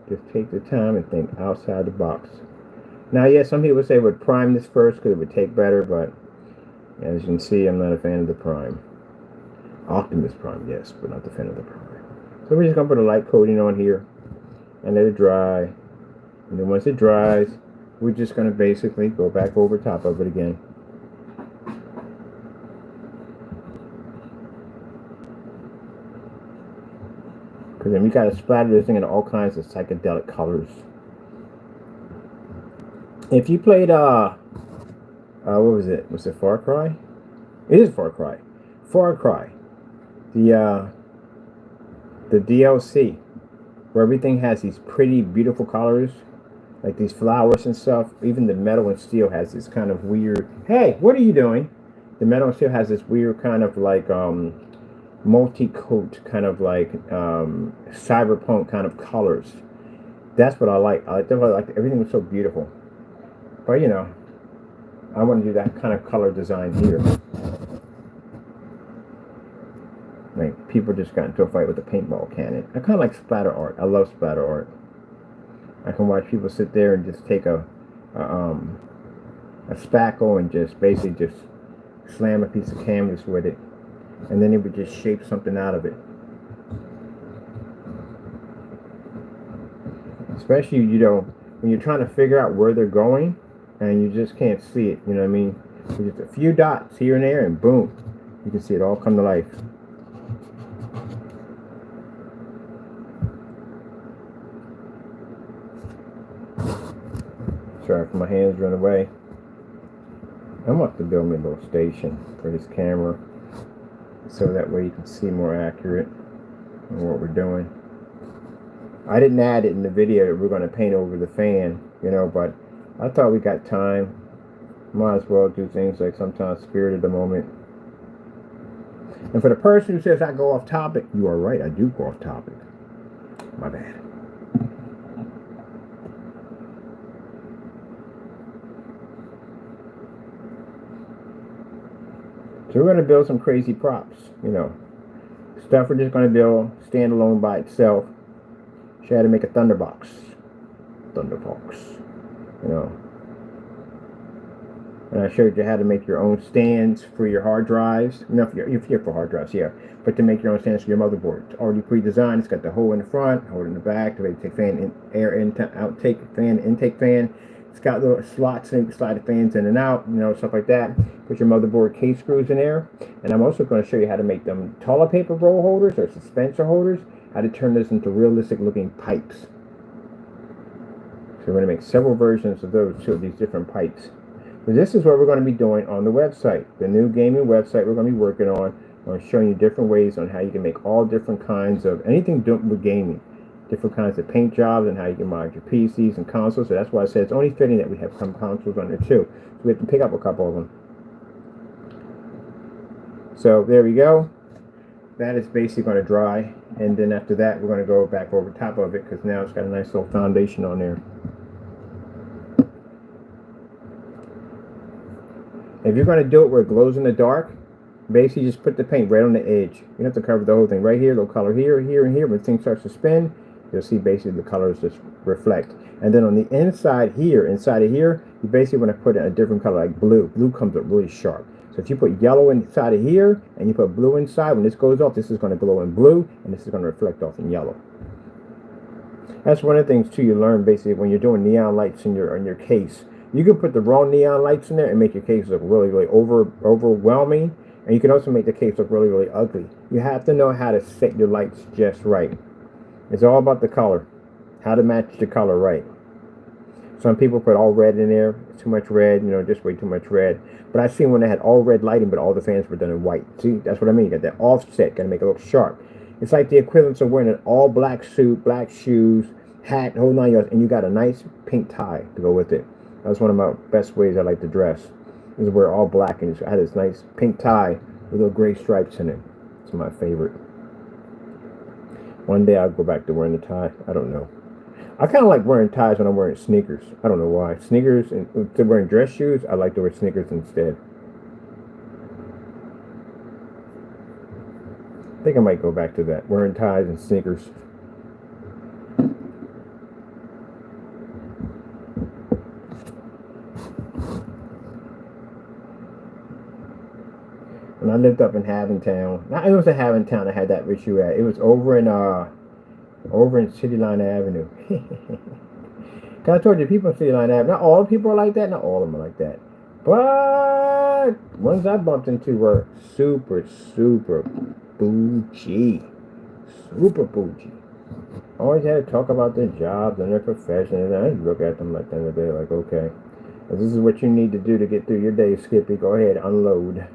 just take the time and think outside the box. Now, yes, some people say we'd prime this first because it would take better, but as you can see, I'm not a fan of the prime. Optimus Prime, yes, but not the fan of the prime. So we're just gonna put a light coating on here and let it dry. And then once it dries, we're just gonna basically go back over top of it again. Because then we got to splatter this thing in all kinds of psychedelic colors. If you played, what was it? Was it Far Cry? It is Far Cry. Far Cry. The DLC, where everything has these pretty, beautiful colors, like these flowers and stuff. Even the metal and steel has this kind of weird. Hey, what are you doing? The metal and steel has this weird kind of like multi-coat, kind of like cyberpunk kind of colors. That's what I like. I like everything was so beautiful. But you know, I want to do that kind of color design here. Like people just got into a fight with a paintball cannon. I kind of like splatter art. I love splatter art. I can watch people sit there and just take a spackle and just basically just slam a piece of canvas with it, and then it would just shape something out of it. Especially, you know, when you're trying to figure out where they're going and you just can't see it, you know what I mean? Just a few dots here and there and boom, you can see it all come to life. Sorry for my hands run away. I'm going to have to build me a little station for this camera so that way you can see more accurate on what we're doing. I didn't add it in the video that we're going to paint over the fan, you know, but I thought we got time. Might as well do things like sometimes spirit of the moment. And for the person who says I go off topic, you are right, I do go off topic. My bad. So we're going to build some crazy props, you know. Stuff we're just going to build standalone by itself. She had to make a Thunderbox, you know. And I showed you how to make your own stands for your hard drives. No, if you're for hard drives, yeah. But to make your own stands for your motherboard. It's already pre-designed. It's got the hole in the front, hole in the back, the way to take air outtake fan, intake fan. It's got little slots so you can slide the fans in and out, you know, stuff like that. Put your motherboard case screws in there. And I'm also going to show you how to make them toilet paper roll holders or dispenser holders. How to turn this into realistic looking pipes. So we're going to make several versions of those two, of these different pipes. So this is what we're going to be doing on the website. The new gaming website we're going to be working on. I'm showing you different ways on how you can make all different kinds of anything doing with gaming. Different kinds of paint jobs and how you can mod your PCs and consoles. So that's why I said it's only fitting that we have some consoles on there too. So we have to pick up a couple of them. So there we go. That is basically going to dry. And then after that, we're going to go back over top of it because now it's got a nice little foundation on there. If you're going to do it where it glows in the dark, basically just put the paint right on the edge. You don't have to cover the whole thing. Right here, little color here, here, and here. When the thing starts to spin, you'll see basically the colors just reflect. And then on the inside here, inside of here, you basically want to put in a different color like blue. Blue comes up really sharp. So if you put yellow inside of here and you put blue inside, when this goes off, this is going to glow in blue and this is going to reflect off in yellow. That's one of the things too you learn basically when you're doing neon lights in your case. You can put the wrong neon lights in there and make your case look really really overwhelming, and you can also make the case look really really ugly. You have to know how to set your lights just right. It's all about the color, how to match the color right. Some people put all red in there, too much red, just way too much red. But I've seen when they had all red lighting, but all the fans were done in white. See, that's what I mean. You got that offset, got to make it look sharp. It's like the equivalent of wearing an all black suit, black shoes, hat, whole 9 yards, and you got a nice pink tie to go with it. That's one of my best ways I like to dress, is wear all black and I had this nice pink tie with little gray stripes in it. It's my favorite. One day I'll go back to wearing the tie. I don't know. I kind of like wearing ties when I'm wearing sneakers. I don't know why. Sneakers, and instead of wearing dress shoes, I like to wear sneakers instead. I think I might go back to that, wearing ties and sneakers. When I lived up in Haventown, it was in Haventown I had that issue at. It was over in City Line Avenue. Cause I told you, people in City Line Avenue, not all people are like that, not all of them are like that. But ones I bumped into were super, super bougie. Super bougie. Always had to talk about their jobs and their professions. And I just look at them like the end of the day, like, okay, if this is what you need to do to get through your day, Skippy, go ahead, unload.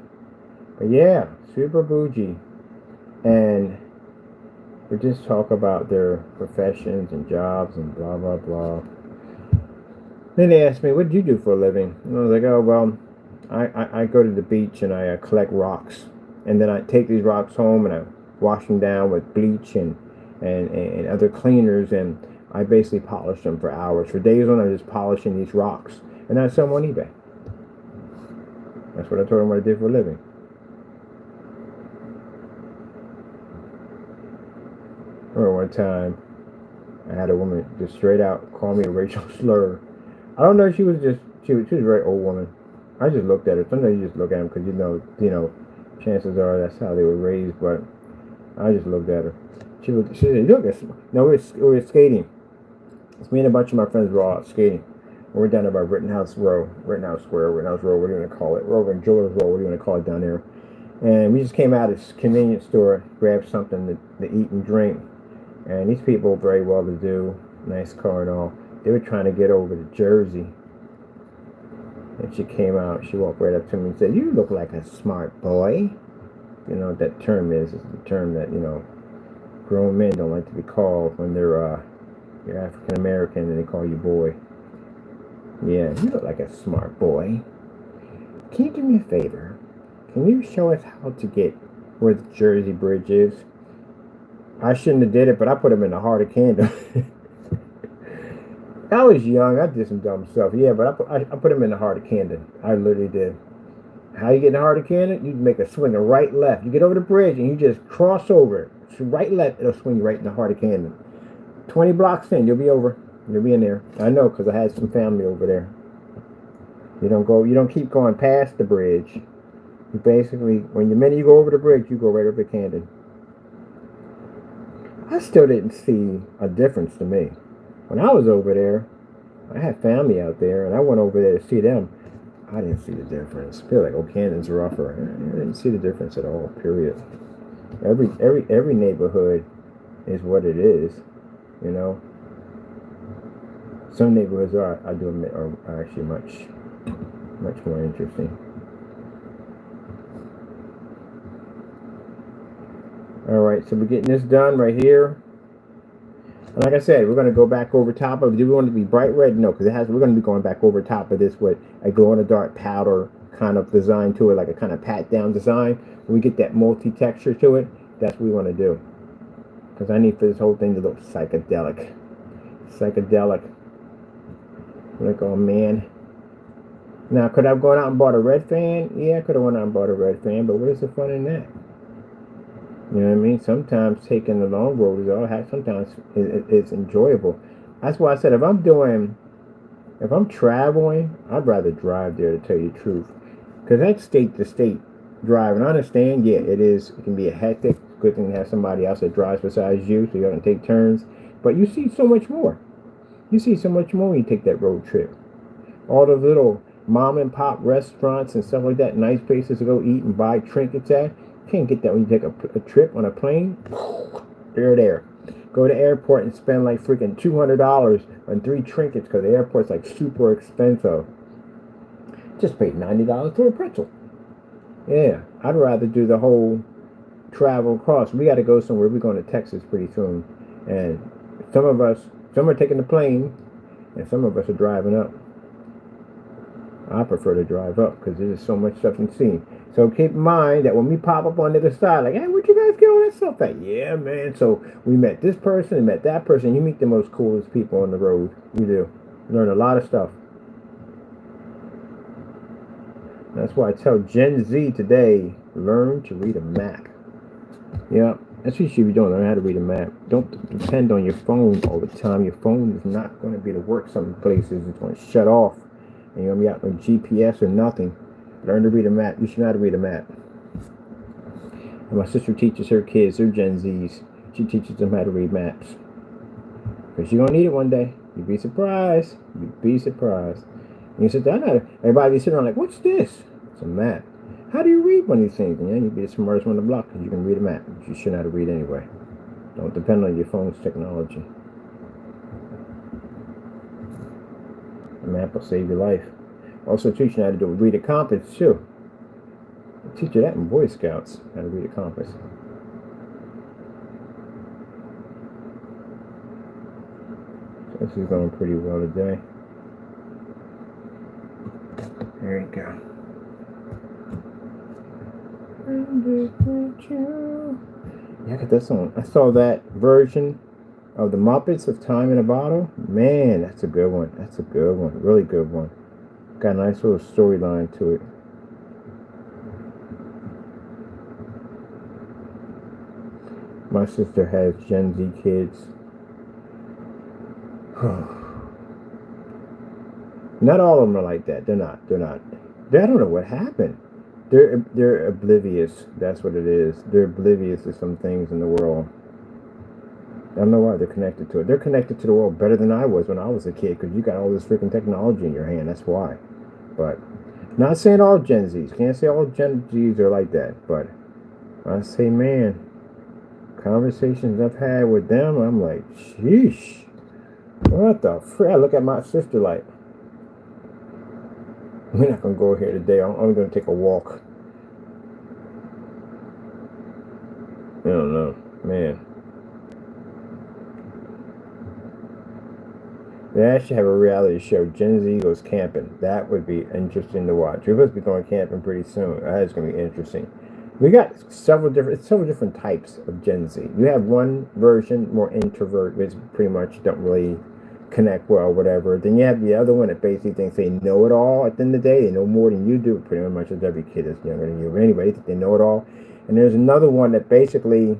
But yeah, super bougie. And we just talk about their professions and jobs and blah, blah, blah. Then they asked me, what do you do for a living? And I was like, oh, well, I go to the beach and I collect rocks. And then I take these rocks home and I wash them down with bleach and other cleaners. And I basically polish them for hours. For days on, I'm just polishing these rocks. And I sell them on eBay. That's what I told them what I did for a living. I remember one time I had a woman just straight out call me a racial slur. I don't know if she was a very old woman. I just looked at her. Sometimes you just look at them because you know, chances are that's how they were raised. But I just looked at her. She said, look, no, we were skating. It's me and a bunch of my friends were all out skating. We're down there by Rittenhouse Square, whatever you want to call it. We're over in Jewelers Row, what do you want to call it down there? And we just came out of this convenience store, grabbed something to eat and drink. And these people very well to do, nice car and all. They were trying to get over to Jersey. And she came out, she walked right up to me and said, you look like a smart boy. You know what that term is. It's the term that, grown men don't like to be called when you're African American and they call you boy. Yeah, you look like a smart boy. Can you do me a favor? Can you show us how to get where the Jersey Bridge is? I shouldn't have did it, but I put him in the heart of Camden. I was young. I did some dumb stuff. Yeah, but I put him in the heart of Camden. I literally did. How you get in the heart of Camden? You make a swing, a right, left. You get over the bridge and you just cross over. So right, left, it'll swing you right in the heart of Camden. 20 blocks in, you'll be over. You'll be in there. I know because I had some family over there. You don't keep going past the bridge. You basically, the minute you go over the bridge, you go right over to Camden. I still didn't see a difference to me. When I was over there, I had family out there, and I went over there to see them. I didn't see the difference. I feel like, Camden's rougher. I didn't see the difference at all, period. Every neighborhood is what it is, Some neighborhoods I do admit, are actually much more interesting. Alright, so we're getting this done right here. And like I said, we're going to go back over top of it. Do we want it to be bright red? No, because we're going to be going back over top of this with a glow-in-the-dark powder kind of design to it, like a kind of pat-down design. When we get that multi-texture to it, that's what we want to do. Because I need for this whole thing to look psychedelic. Like, oh man. Now, could I have gone out and bought a red fan? Yeah, I could have went out and bought a red fan, but what is the fun in that? You know what I mean? Sometimes taking the long road sometimes it's enjoyable. That's why I said if I'm traveling, I'd rather drive there, to tell you the truth. Because that's state to state driving. I understand, yeah, it can be a hectic. Good thing to have somebody else that drives besides you, so you don't take turns. But you see so much more. You see so much more when you take that road trip. All the little mom and pop restaurants and stuff like that, nice places to go eat and buy trinkets at. You can't get that when you take a trip on a plane. They're there. Go to the airport and spend like freaking $200 on 3 trinkets because the airport's like super expensive. Just paid $90 for a pretzel. Yeah, I'd rather do the whole travel across. We got to go somewhere. We're going to Texas pretty soon. And some are taking the plane, and some of us are driving up. I prefer to drive up because there's so much stuff to see. So keep in mind that when we pop up on the other side, like, hey, where'd you guys get all that stuff at? Yeah, man. So we met this person and met that person. You meet the most coolest people on the road. You do. You learn a lot of stuff. That's why I tell Gen Z today, learn to read a map. Yeah, that's what you should be doing. Learn how to read a map. Don't depend on your phone all the time. Your phone is not going to be to work some places. It's going to shut off. And you're going to be out on GPS or nothing. Learn to read a map. You should know how to read a map. And my sister teaches her kids, they're Gen Zs. She teaches them how to read maps. Because you're going to need it one day. You'd be surprised. You'd be surprised. And you sit down there, everybody be sitting around like, what's this? It's a map. How do you read one of these things? And yeah, you'd be the smartest one on the block because you can read a map. But you should know how to read anyway. Don't depend on your phone's technology. A map will save your life. Also teach you how to read a compass too. They teach you that in Boy Scouts, how to read a compass. So this is going pretty well today. There you go. Yeah, I got this one. I saw that version of the Muppets of Time in a Bottle. Man, that's a good one. That's a good one. Really good one. Got a nice little storyline to it. My sister has Gen Z kids. Not all of them are like that. They're not. I don't know what happened. They're oblivious. That's what it is. They're oblivious to some things in the world. I don't know why they're connected to it. They're connected to the world better than I was when I was a kid because you got all this freaking technology in your hand. That's why. But not saying all Gen Zs. Can't say all Gen Zs are like that. But I say, man, conversations I've had with them, I'm like, sheesh. What the frick? I look at my sister like, we're not going to go here today. I'm going to take a walk. I don't know. Man. They actually have a reality show, Gen Z Goes Camping. That would be interesting to watch. We're supposed to be going camping pretty soon. That is going to be interesting. We got several different types of Gen Z. You have one version, more introvert, which pretty much don't really connect well, whatever. Then you have the other one that basically thinks they know it all at the end of the day. They know more than you do, pretty much as every kid is younger than you. But anyway, they think they know it all. And there's another one that basically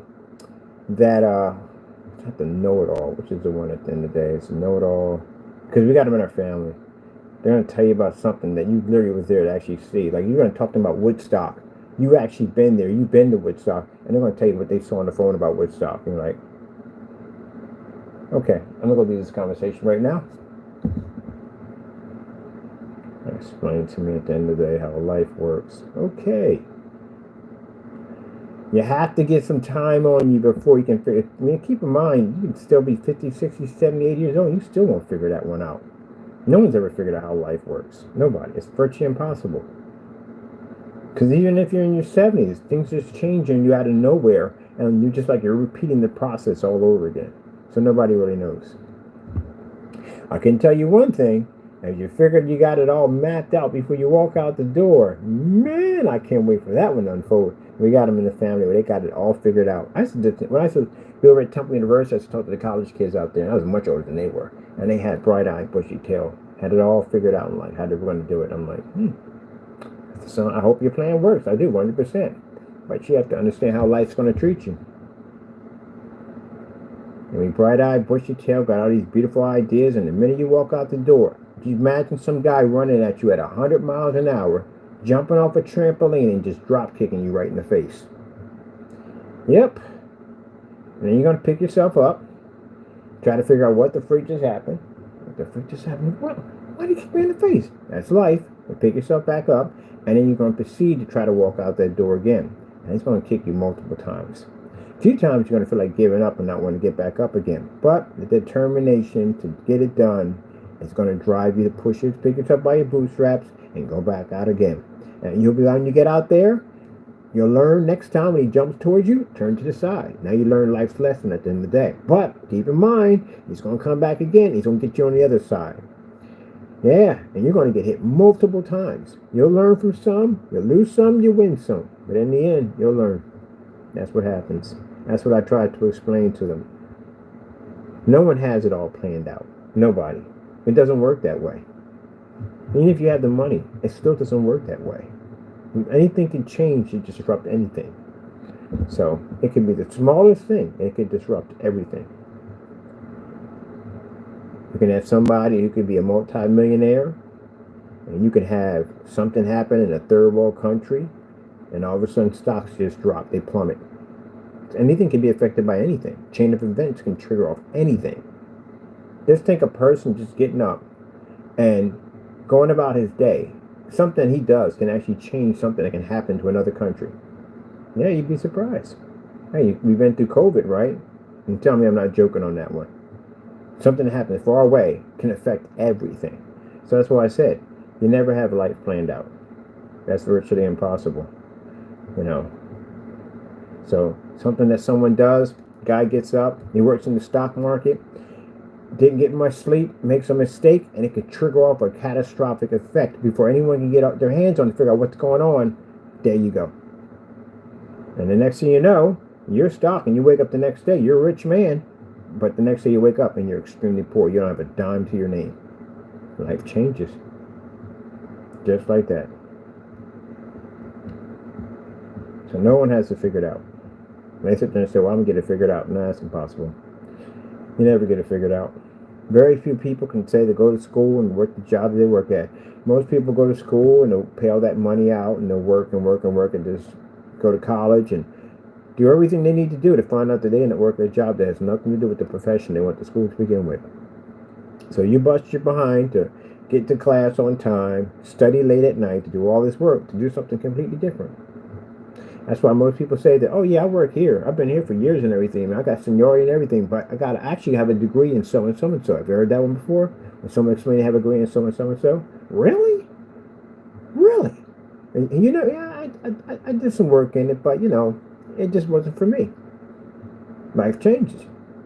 not the know-it-all, which is the one at the end of the day. It's a know-it-all. Because we got them in our family. They're going to tell you about something that you literally was there to actually see. Like, you're going to talk to them about Woodstock. You've actually been there. You've been to Woodstock. And they're going to tell you what they saw on the phone about Woodstock. And you're like, okay, I'm going to go do this conversation right now. Explain to me at the end of the day how life works. Okay. You have to get some time on you before you can figure. I mean, keep in mind, you can still be 50, 60, 70, 80 years old. You still won't figure that one out. No one's ever figured out how life works. Nobody. It's virtually impossible. Because even if you're in your 70s, things just change and you out of nowhere. And you're just like, you're repeating the process all over again. So nobody really knows. I can tell you one thing. If you figured you got it all mapped out before you walk out the door, man, I can't wait for that one to unfold. We got them in the family where they got it all figured out. When I used to be over at Temple University, I used to talk to the college kids out there, and I was much older than they were. And they had bright-eyed, bushy tail, had it all figured out in life, how they were going to do it. I'm like, so I hope your plan works. I do, 100%. But you have to understand how life's going to treat you. I mean, bright-eyed, bushy tail, got all these beautiful ideas, and the minute you walk out the door, you imagine some guy running at you at 100 miles an hour, jumping off a trampoline and just drop kicking you right in the face. Yep. And then you're going to pick yourself up, Try to figure out what the freak just happened. What the freak just happened? What? Why do you kick me in the face? That's life. You pick yourself back up, and then you're going to proceed to try to walk out that door again. And it's going to kick you multiple times. A few times you're going to feel like giving up and not wanting to get back up again. But the determination to get it done is going to drive you to push it, pick yourself by your bootstraps, and go back out again. And you'll be when you get out there, you'll learn next time when he jumps towards you, turn to the side. Now you learn life's lesson at the end of the day. But keep in mind, he's going to come back again. He's going to get you on the other side. Yeah, and you're going to get hit multiple times. You'll learn from some, you'll lose some, you win some. But in the end, you'll learn. That's what happens. That's what I tried to explain to them. No one has it all planned out. Nobody. It doesn't work that way. Even if you have the money, it still doesn't work that way. Anything can change to disrupt anything. So it could be the smallest thing, and it could disrupt everything. You can have somebody who could be a multi-millionaire, and you can have something happen in a third world country, and all of a sudden stocks just drop, they plummet. Anything can be affected by anything. Chain of events can trigger off anything. Just think a person just getting up and going about his day. Something he does can actually change something that can happen to another country. Yeah, you'd be surprised. Hey, we've been through COVID, right? And tell me I'm not joking on that one. Something that happens far away can affect everything. So that's why I said, you never have life planned out. That's virtually impossible. You know. So something that someone does, guy gets up, he works in the stock market, didn't get much sleep, makes a mistake, and it could trigger off a catastrophic effect before anyone can get their hands on it to figure out what's going on. There you go. And the next thing you know, you're stock, and you wake up the next day, you're a rich man, but the next day you wake up and you're extremely poor. You don't have a dime to your name. Life changes. Just like that. So no one has to figure it out. They sit there and say, well, I'm going to get it figured out. No, that's impossible. You never get it figured out. Very few people can say they go to school and work the job they work at. Most people go to school and they'll pay all that money out and they'll work and work and work and just go to college and do everything they need to do to find out that they end up working a job that has nothing to do with the profession they went to school to begin with. So you bust your behind to get to class on time, study late at night, to do all this work, to do something completely different. That's why most people say that, oh yeah, I work here. I've been here for years and everything. I got seniority and everything, but I got to actually have a degree in so and so and so. Have you heard that one before? When someone explained they have a degree in so and so and so? Really? Really? And you know, yeah, I did some work in it, but you know, it just wasn't for me. Life changes.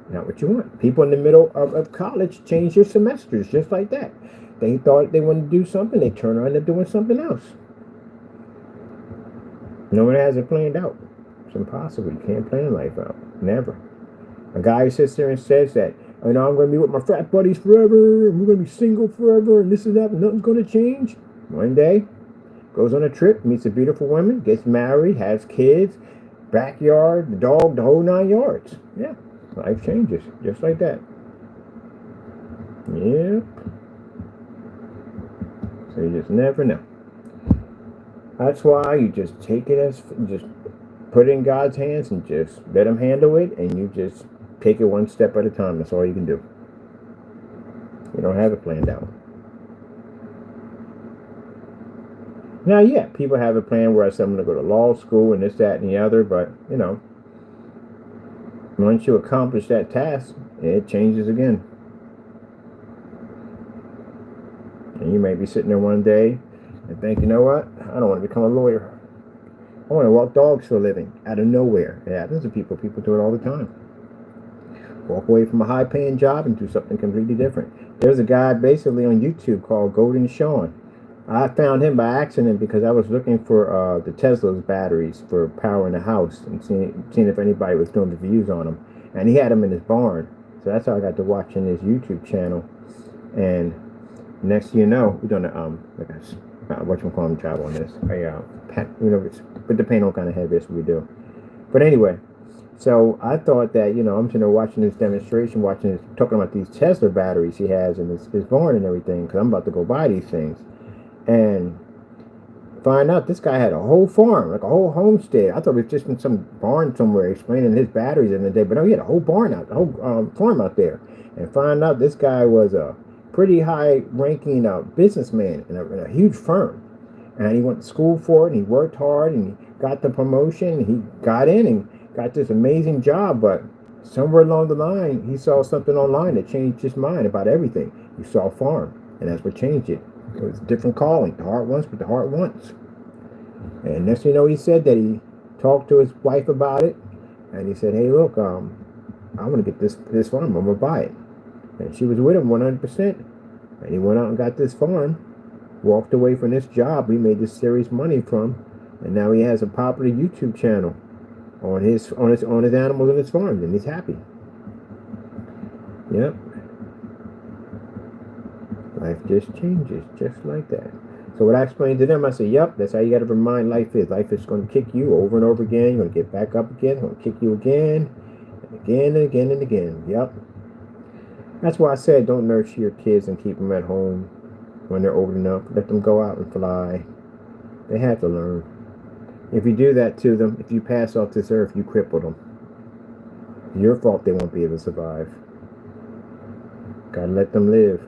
Not what you want. People in the middle of college change their semesters just like that. They thought they wanted to do something, they turn around and they're doing something else. No one has it planned out. It's impossible. You can't plan life out. Never. A guy who sits there and says that, you know, I'm going to be with my frat buddies forever, and we're going to be single forever, and this and that, and nothing's going to change. One day, goes on a trip, meets a beautiful woman, gets married, has kids, backyard, the dog, the whole 9 yards. Yeah, life changes just like that. Yep. So you just never know. That's why you just take it as, just put it in God's hands and just let him handle it, and you just take it one step at a time. That's all you can do. You don't have it planned out. Now, yeah, people have a plan where I said I'm going to go to law school and this, that, and the other, but, you know, once you accomplish that task, it changes again. And you may be sitting there one day and think, you know what? I don't want to become a lawyer. I want to walk dogs for a living out of nowhere. It happens to people. People do it all the time. Walk away from a high-paying job and do something completely different. There's a guy basically on YouTube called Golden Sean. I found him by accident because I was looking for the Tesla's batteries for powering the house and seeing if anybody was doing reviews on them. And he had them in his barn. So that's how I got to watching his YouTube channel. And next thing you know, we're doing whatchamacallit travel on this. With the paint on kind of heavy, that's what we do. But anyway, so I thought that, you know, I'm sitting there watching this demonstration, talking about these Tesla batteries he has in his barn and everything, because I'm about to go buy these things. And find out this guy had a whole farm, like a whole homestead. I thought it was just in some barn somewhere explaining his batteries in the day, but no, he had a whole barn out, the whole farm out there. and found out this guy was a pretty high-ranking businessman in a huge firm. And he went to school for it, and he worked hard, and he got the promotion, and he got in and got this amazing job. But somewhere along the line, he saw something online that changed his mind about everything. He saw farm, and that's what changed it. It was a different calling. The heart wants what the heart wants. And next thing you know, he said that he talked to his wife about it, and he said, "Hey, look, I'm gonna get this farm. I'm gonna buy it." And she was with him 100%. And he went out and got this farm, walked away from this job he made this serious money from, and now he has a popular YouTube channel on his animals and his farms, and he's happy. Yep. Life just changes, just like that. So what I explained to them, I said, yep, that's how you got to remind life is. Life is going to kick you over and over again. You're going to get back up again. It's going to kick you again, and again, and again, and again. Yep. That's why I said don't nurture your kids and keep them at home when they're old enough. Let them go out and fly. They have to learn. If you do that to them, if you pass off this earth, you cripple them. It's your fault they won't be able to survive. Gotta let them live.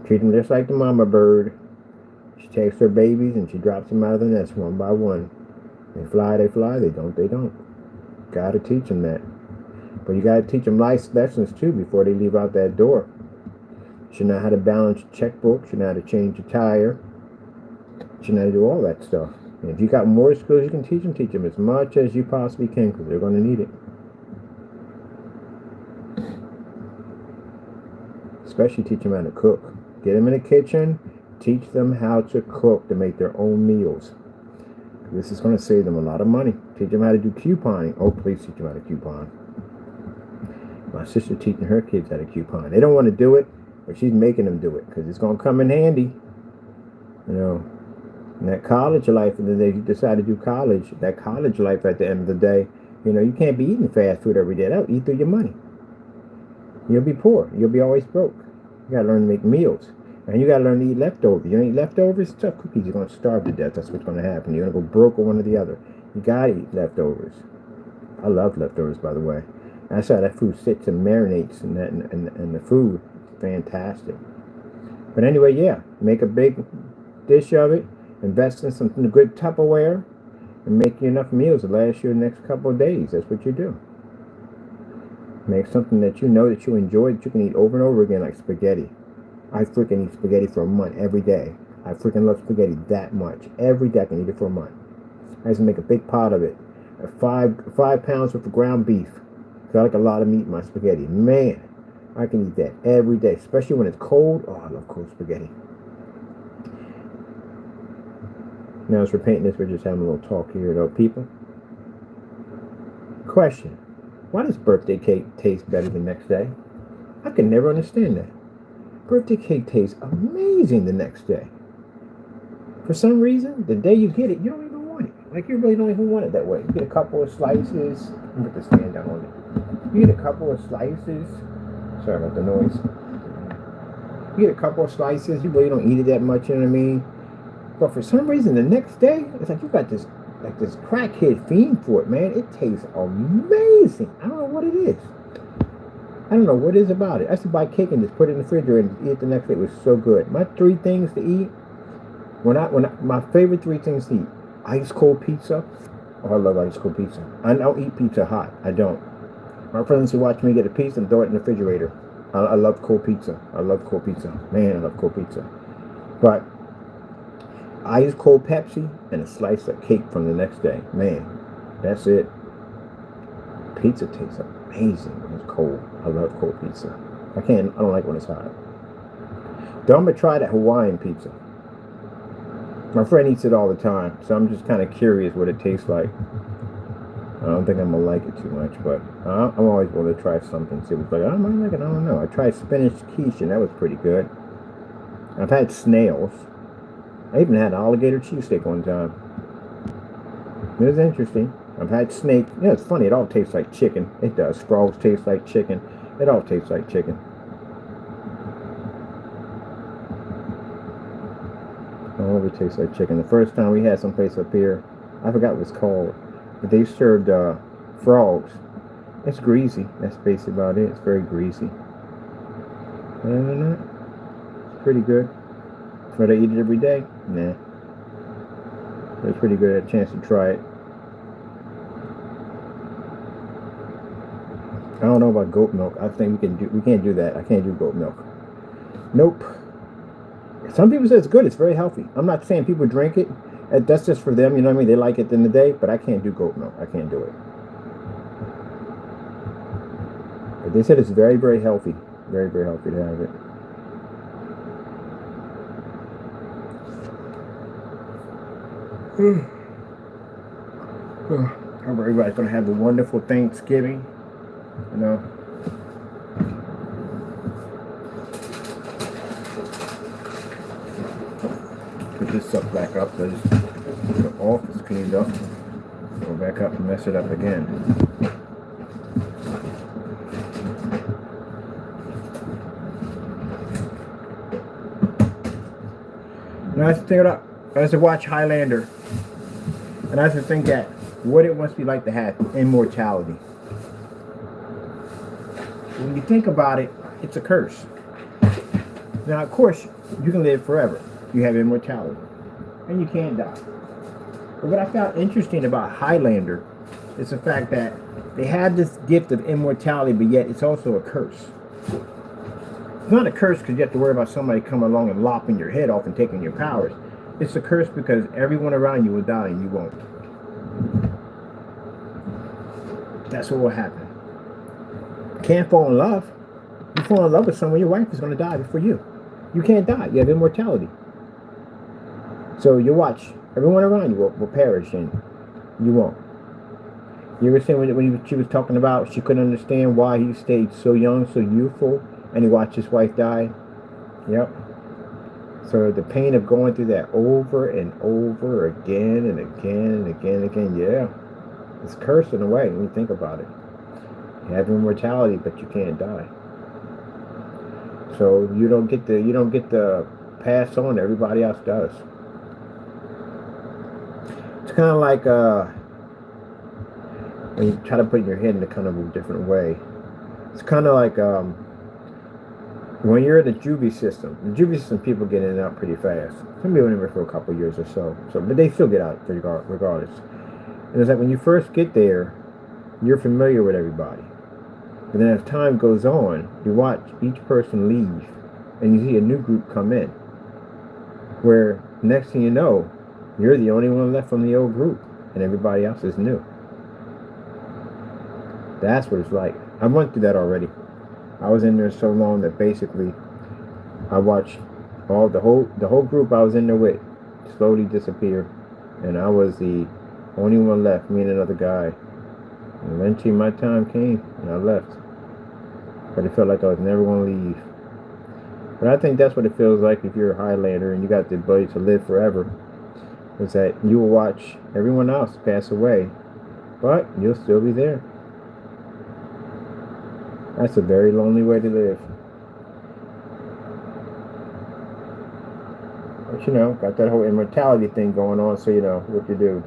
Treat them just like the mama bird. She takes her babies and she drops them out of the nest one by one. They fly, they fly. They don't. Gotta teach them that. But you gotta teach them life lessons too before they leave out that door. You should know how to balance your checkbook. You should know how to change your tire. You should know how to do all that stuff. And if you got more skills you can teach them as much as you possibly can, because they're going to need it. Especially teach them how to cook. Get them in the kitchen. Teach them how to cook to make their own meals. This is going to save them a lot of money. Teach them how to do couponing. Oh, please teach them how to coupon. My sister teaching her kids how to coupon. They don't want to do it, but she's making them do it because it's going to come in handy. You know, in that college life, and then they decide to do college. That college life at the end of the day, you know, you can't be eating fast food every day. That'll eat through your money. You'll be poor. You'll be always broke. You got to learn to make meals. And you got to learn to eat leftovers. You don't eat leftovers, tough cookies. You're going to starve to death. That's what's going to happen. You're going to go broke on one or the other. You got to eat leftovers. I love leftovers, by the way. That's how that food sits and marinates, and the food is fantastic. But anyway, yeah, make a big dish of it. Invest in something good Tupperware, and make you enough meals to last you the next couple of days. That's what you do. Make something that you know that you enjoy, that you can eat over and over again, like spaghetti. I freaking eat spaghetti for a month every day. I freaking love spaghetti that much. Every day I can eat it for a month. I used to make a big pot of it. 5 pounds worth of ground beef. Because I like a lot of meat in my spaghetti. Man, I can eat that every day, especially when it's cold. Oh, I love cold spaghetti. Now, as we're painting this, we're just having a little talk here, though, people. Question. Why does birthday cake taste better the next day? I can never understand that. Birthday cake tastes amazing the next day. For some reason, the day you get it, you don't even want it. Like, you really don't even want it that way. You get a couple of slices. Let me put the stand down on it. You get a couple of slices. Sorry about the noise. You get a couple of slices. You really don't eat it that much, you know what I mean? But for some reason, the next day, it's like you got this crackhead fiend for it, man. It tastes amazing. I don't know what it is. I don't know what it is about it. I used to buy cake and just put it in the refrigerator and eat it the next day. It was so good. My 3 things to eat. My favorite 3 things to eat: ice cold pizza. Oh, I love ice cold pizza. I don't eat pizza hot. I don't. My friends who watch me get a pizza and throw it in the refrigerator. I love cold pizza. I love cold pizza. Man, I love cold pizza. But ice cold Pepsi and a slice of cake from the next day. Man, that's it. Pizza tastes amazing when it's cold. I love cold pizza. I don't like when it's hot. Though I'm gonna try that Hawaiian pizza. My friend eats it all the time, so I'm just kind of curious what it tastes like. I don't think I'm gonna like it too much, but I'm always going to try something. See what's like. I might like it. I don't know. I tried spinach quiche and that was pretty good. I've had snails. I even had alligator cheesesteak one time. It was interesting. I've had snake. You know, it's funny. It all tastes like chicken. It does. Frogs taste like chicken. It all tastes like chicken. All of it tastes like chicken. The first time we had someplace up here, I forgot what it's called, but they served frogs. It's greasy. That's basically about it. It's very greasy. Other than that, it's pretty good. Would I eat it every day? Nah. It's pretty good. I had a chance to try it. I don't know about goat milk. I think we can't do that. I can't do goat milk. Nope. Some people say it's good. It's very healthy. I'm not saying people drink it. That's just for them. You know what I mean? They like it in the day, but I can't do goat milk. I can't do it. But they said it's very, very healthy. Very, very healthy to have it. I hope everybody's going to have a wonderful Thanksgiving. You know. Put this stuff back up so the office cleaned up. Go back up and mess it up again. And I used to think about, I used to watch Highlander, and I used to think that what it must be like to have immortality. When you think about it, it's a curse. Now, of course, you can live forever. You have immortality, and you can't die. But what I found interesting about Highlander is the fact that they have this gift of immortality, but yet it's also a curse. It's not a curse because you have to worry about somebody coming along and lopping your head off and taking your powers. It's a curse because everyone around you will die and you won't. That's what will happen. Can't fall in love. You fall in love with someone, your wife is going to die before you. You can't die. You have immortality. So you watch. Everyone around you will perish and you won't. You ever seen when she was talking about she couldn't understand why he stayed so young, so youthful, and he watched his wife die? Yep. So the pain of going through that over and over again and again and again and again, yeah. It's cursed in a way when you think about it. You have immortality, but you can't die. So you don't get to pass on. Everybody else does. It's kind of like when you try to put your head in a kind of a different way. It's kind of like when you're in the juvie system. The juvie system, people get in and out pretty fast. Some people in there for a couple of years or so. But they still get out regardless. And it's like when you first get there, you're familiar with everybody. But then as time goes on, you watch each person leave, and you see a new group come in. Where next thing you know, you're the only one left from the old group, and everybody else is new. That's what it's like. I went through that already. I was in there so long that basically I watched the whole group I was in there with slowly disappear, and I was the only one left, me and another guy. And eventually my time came, and I left. But it felt like I was never going to leave. But I think that's what it feels like if you're a Highlander and you got the ability to live forever. Is that you will watch everyone else pass away, but you'll still be there. That's a very lonely way to live. But you know, got that whole immortality thing going on, so you know what you do.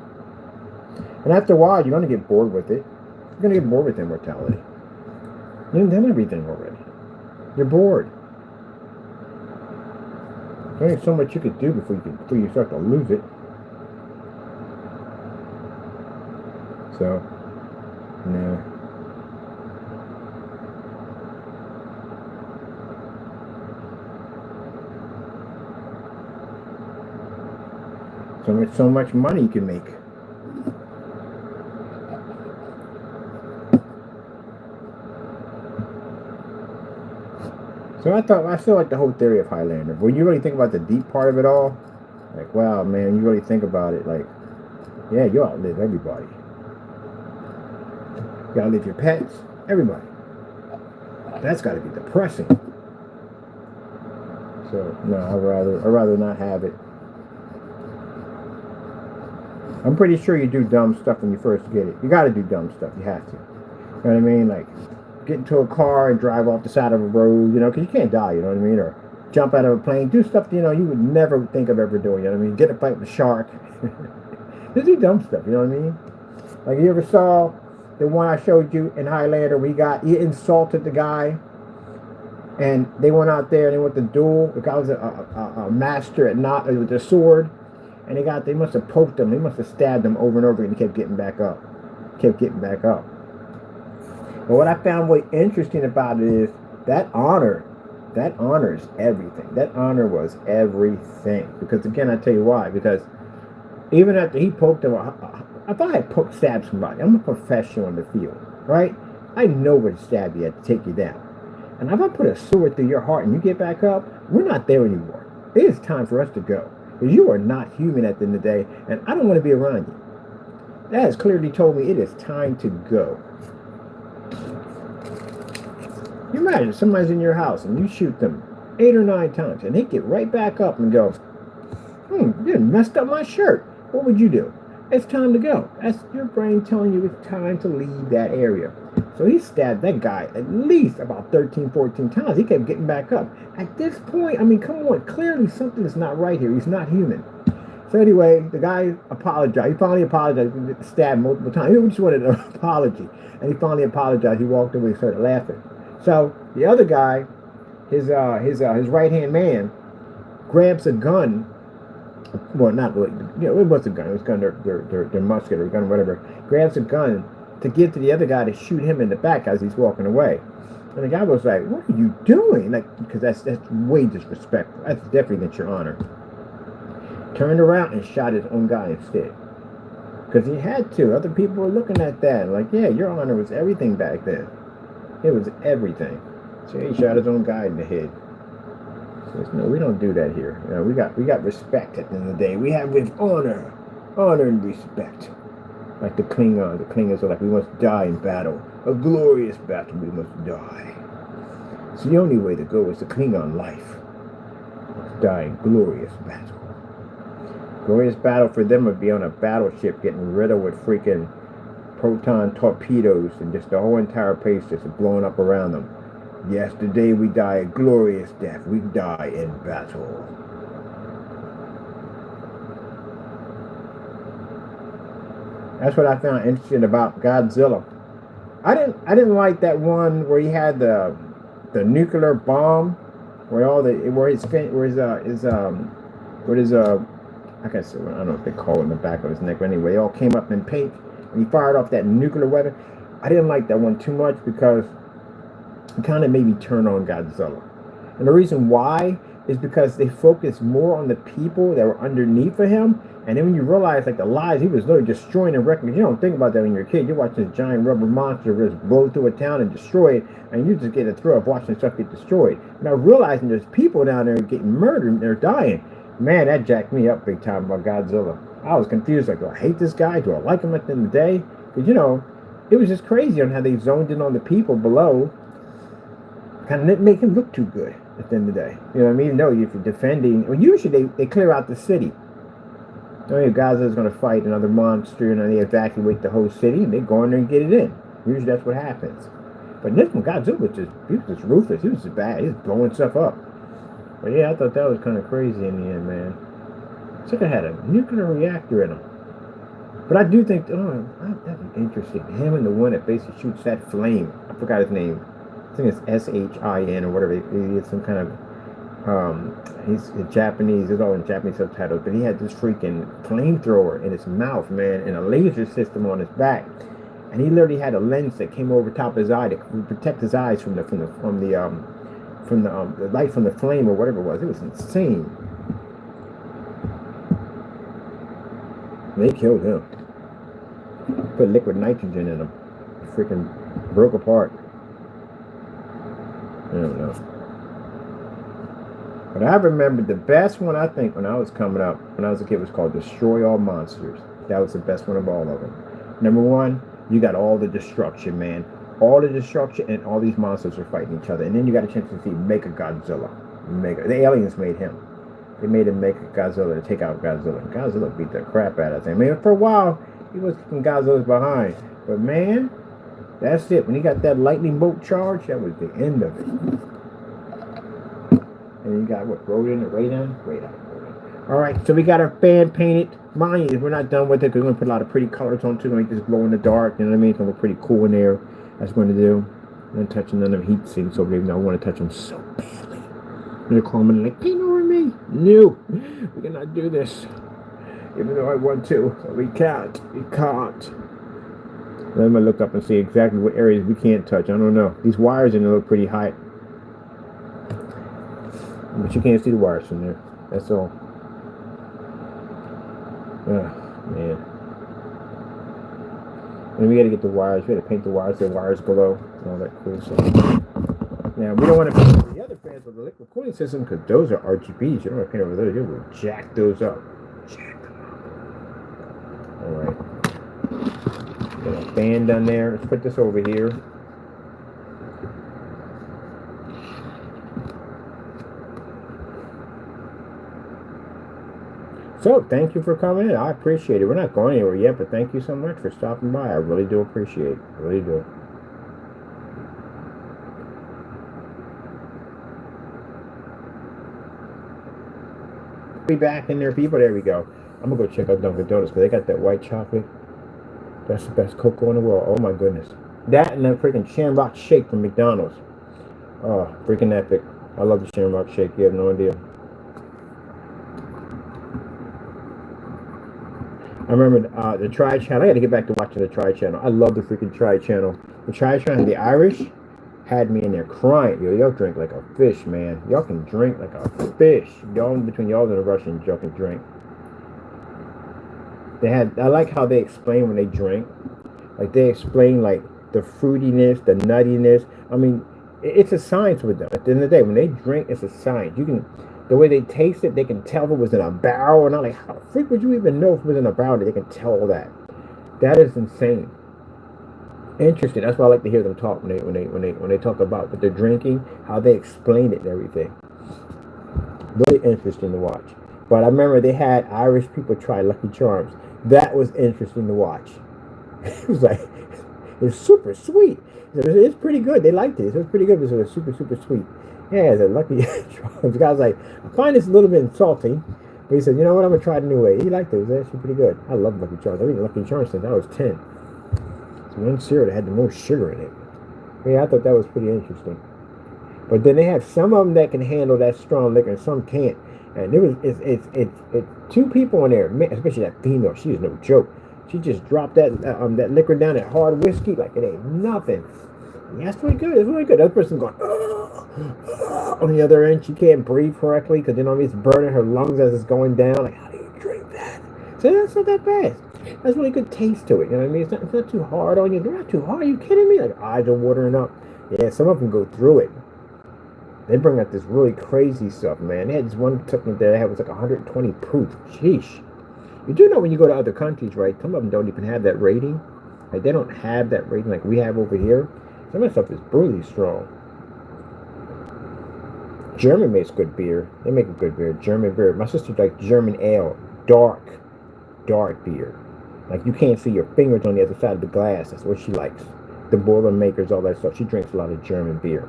And after a while, you're going to get bored with it. You're going to get bored with immortality. You've done everything already. You're bored. There's only so much you could do before you start to lose it. So, no. So much money you can make. So I still like the whole theory of Highlander. When you really think about the deep part of it all, like, wow, man, you really think about it, like, yeah, you outlive everybody. You outlive your pets, everybody. That's got to be depressing. So no, I'd rather not have it. I'm pretty sure you do dumb stuff when you first get it. You got to do dumb stuff. You have to. You know what I mean? Like, get into a car and drive off the side of a road, you know, because you can't die, you know what I mean? Or jump out of a plane. Do stuff, you know, you would never think of ever doing, you know what I mean? Get in a fight with a shark. Just do dumb stuff, you know what I mean? Like, you ever saw the one I showed you in Highlander where he insulted the guy And they went out there and they went to duel. The guy was a master at not with the sword, and they must have poked him. They must have stabbed him over and over, and he kept getting back up, kept getting back up. But what I found really interesting about it is that honor is everything. That honor was everything. Because again, I tell you why. Because even after he poked him, if I had stabbed somebody, I'm a professional in the field, right? I know where to stab you at to take you down. And if I put a sword through your heart and you get back up, we're not there anymore. It is time for us to go. Because you are not human at the end of the day, and I don't want to be around you. That has clearly told me it is time to go. You imagine somebody's in your house and you shoot them 8 or 9 times, and they get right back up and go, you messed up my shirt. What would you do? It's time to go. That's your brain telling you it's time to leave that area. So he stabbed that guy at least about 13, 14 times. He kept getting back up. At this point, I mean, come on. Clearly something is not right here. He's not human. So anyway, the guy apologized. He finally apologized. He stabbed multiple times. He just wanted an apology. And he finally apologized. He walked away and started laughing. So the other guy, his right-hand man, grabs a gun. Well, not really. It was a gun. It was a gun, their musket or gun, whatever. Grabs a gun to give to the other guy to shoot him in the back as he's walking away. And the guy was like, "What are you doing?" Like, because that's way disrespectful. That's definitely against your honor. Turned around and shot his own guy instead. Because he had to. Other people were looking at that. Like, yeah, your honor was everything back then. It was everything. So he shot his own guy in the head. So no, we don't do that here. You know, we got respect at the end of the day. We have with honor and respect. Like the Klingons. The Klingons are like, we must die in battle. A glorious battle, we must die. So the only way to go is the Klingon life. Must die in glorious battle. Glorious battle for them would be on a battleship getting riddled with freaking proton torpedoes and just the whole entire place just blowing up around them. Yes, today we die a glorious death. We die in battle. That's what I found interesting about Godzilla. I didn't like that one where he had the nuclear bomb, where his I guess I don't know if they call it in the back of his neck, but anyway, they all came up in pink and he fired off that nuclear weapon. I didn't like that one too much because it kind of made me turn on Godzilla. And the reason why is because they focused more on the people that were underneath of him. And then when you realize, like, the lives, he was literally destroying and wrecking. You don't think about that when you're a kid. You're watching this giant rubber monster just blow through a town and destroy it, and you just get a thrill of watching stuff get destroyed. Now realizing there's people down there getting murdered and they're dying, man, that jacked me up big time about Godzilla. I was confused, like, do I hate this guy? Do I like him at the end of the day? Because, it was just crazy on how they zoned in on the people below. Kind of didn't make him look too good at the end of the day. You know what I mean? Even though if you're defending, well, usually they clear out the city. Godzilla's going to fight another monster, and then they evacuate the whole city, and they go in there and get it in. Usually that's what happens. But in this one, Godzilla was just ruthless. He was just bad. He was blowing stuff up. But yeah, I thought that was kind of crazy in the end, man. It's like I had a nuclear reactor in him. But I do think, that'd be interesting. Him and the one that basically shoots that flame. I forgot his name. I think it's SHIN or whatever. It's some kind of, he's Japanese. It's all in Japanese subtitles. But he had this freaking flamethrower in his mouth, man, and a laser system on his back. And he literally had a lens that came over top of his eye to protect his eyes from the light from the flame or whatever it was. It was insane. They killed him. Put liquid nitrogen in him. Freaking broke apart. I don't know. But I remember the best one, I think, when I was coming up, when I was a kid, was called Destroy All Monsters. That was the best one of all of them. Number one, you got all the destruction, man. All the destruction, and all these monsters are fighting each other. And then you got a chance to see Mechagodzilla. The aliens made him. They made him Mechagodzilla to take out Godzilla. And Godzilla beat the crap out of him. I mean, for a while, he was kicking Godzilla's behind. But man, that's it. When he got that lightning bolt charge, that was the end of it. And you got what? Rodan. All right, so we got our fan painted. Mind you, we're not done with it because we're going to put a lot of pretty colors on too. We're going to make this glow in the dark. You know what I mean? It's going to look pretty cool in there. That's what we're going to do. I'm not touching none of them heat sinks over there, even though I want to touch them so badly. They're calling me like, paint over me. No, we cannot do this. Even though I want to, but we can't. We can't. Let me look up and see exactly what areas we can't touch. I don't know. These wires in there look pretty high. But you can't see the wires from there. That's all. Oh, man. And we got to get the wires. We got to paint the wires below, and all that cool stuff. Now, we don't want to paint the other fans with the liquid cooling system because those are RGBs. You don't want to paint over those. You will jack those up. Jack them up. All right. Got a fan down there. Let's put this over here. So, thank you for coming in. I appreciate it. We're not going anywhere yet, but thank you so much for stopping by. I really do appreciate it. I really do. Be back in there, people. There we go. I'm going to go check out Dunkin' Donuts because they got that white chocolate. That's the best cocoa in the world. Oh, my goodness. That and that freaking Shamrock Shake from McDonald's. Oh, freaking epic. I love the Shamrock Shake. You have no idea. I remember the Tri Channel. I got to get back to watching the Tri Channel. I love the freaking Tri Channel. The Tri Channel, the Irish, had me in there crying. Y'all drink like a fish, man. Y'all can drink like a fish. Y'all, between y'all and the Russians, y'all can drink. I like how they explain when they drink. Like they explain like the fruitiness, the nuttiness. I mean, it's a science with them. At the end of the day, when they drink, it's a science. The way they taste it, they can tell if it was in a barrel or not. Like, how the freak would you even know if it was in a barrel? They can tell all that. That is insane. Interesting. That's why I like to hear them talk when they talk about what they're drinking, how they explain it and everything. Really interesting to watch. But I remember they had Irish people try Lucky Charms. That was interesting to watch. It was like, it's super sweet. It's pretty good. They liked it. It was pretty good. It was super, super sweet. Yeah, it's a Lucky Charms. The guy was like, I find this a little bit insulting. But he said, you know what, I'm going to try it anyway. He liked it. It was actually pretty good. I love Lucky Charms. I've eaten Lucky Charms since I was 10. It's one cereal that had the most sugar in it. Yeah, I thought that was pretty interesting. But then they have some of them that can handle that strong liquor and some can't. And it's two people in there, especially that female. She is no joke. She just dropped that liquor down, that hard whiskey, like it ain't nothing. Yeah, it's really good. It's really good. The other person's going, on the other end. She can't breathe correctly because, it's burning her lungs as it's going down. Like, how do you drink that? So that's not that bad. That's really good taste to it. You know what I mean? It's not too hard on you. They're not too hard. Are you kidding me? Like, eyes are watering up. Yeah, some of them go through it. They bring out this really crazy stuff, man. They had this one supplement that had was like 120 proof. Sheesh. You do know when you go to other countries, right? Some of them don't even have that rating. Like, they don't have that rating like we have over here. Some of that stuff is brutally strong. German makes good beer. They make a good beer. German beer. My sister likes German ale. Dark beer. Like, you can't see your fingers on the other side of the glass. That's what she likes. The Boilermakers, all that stuff. She drinks a lot of German beer.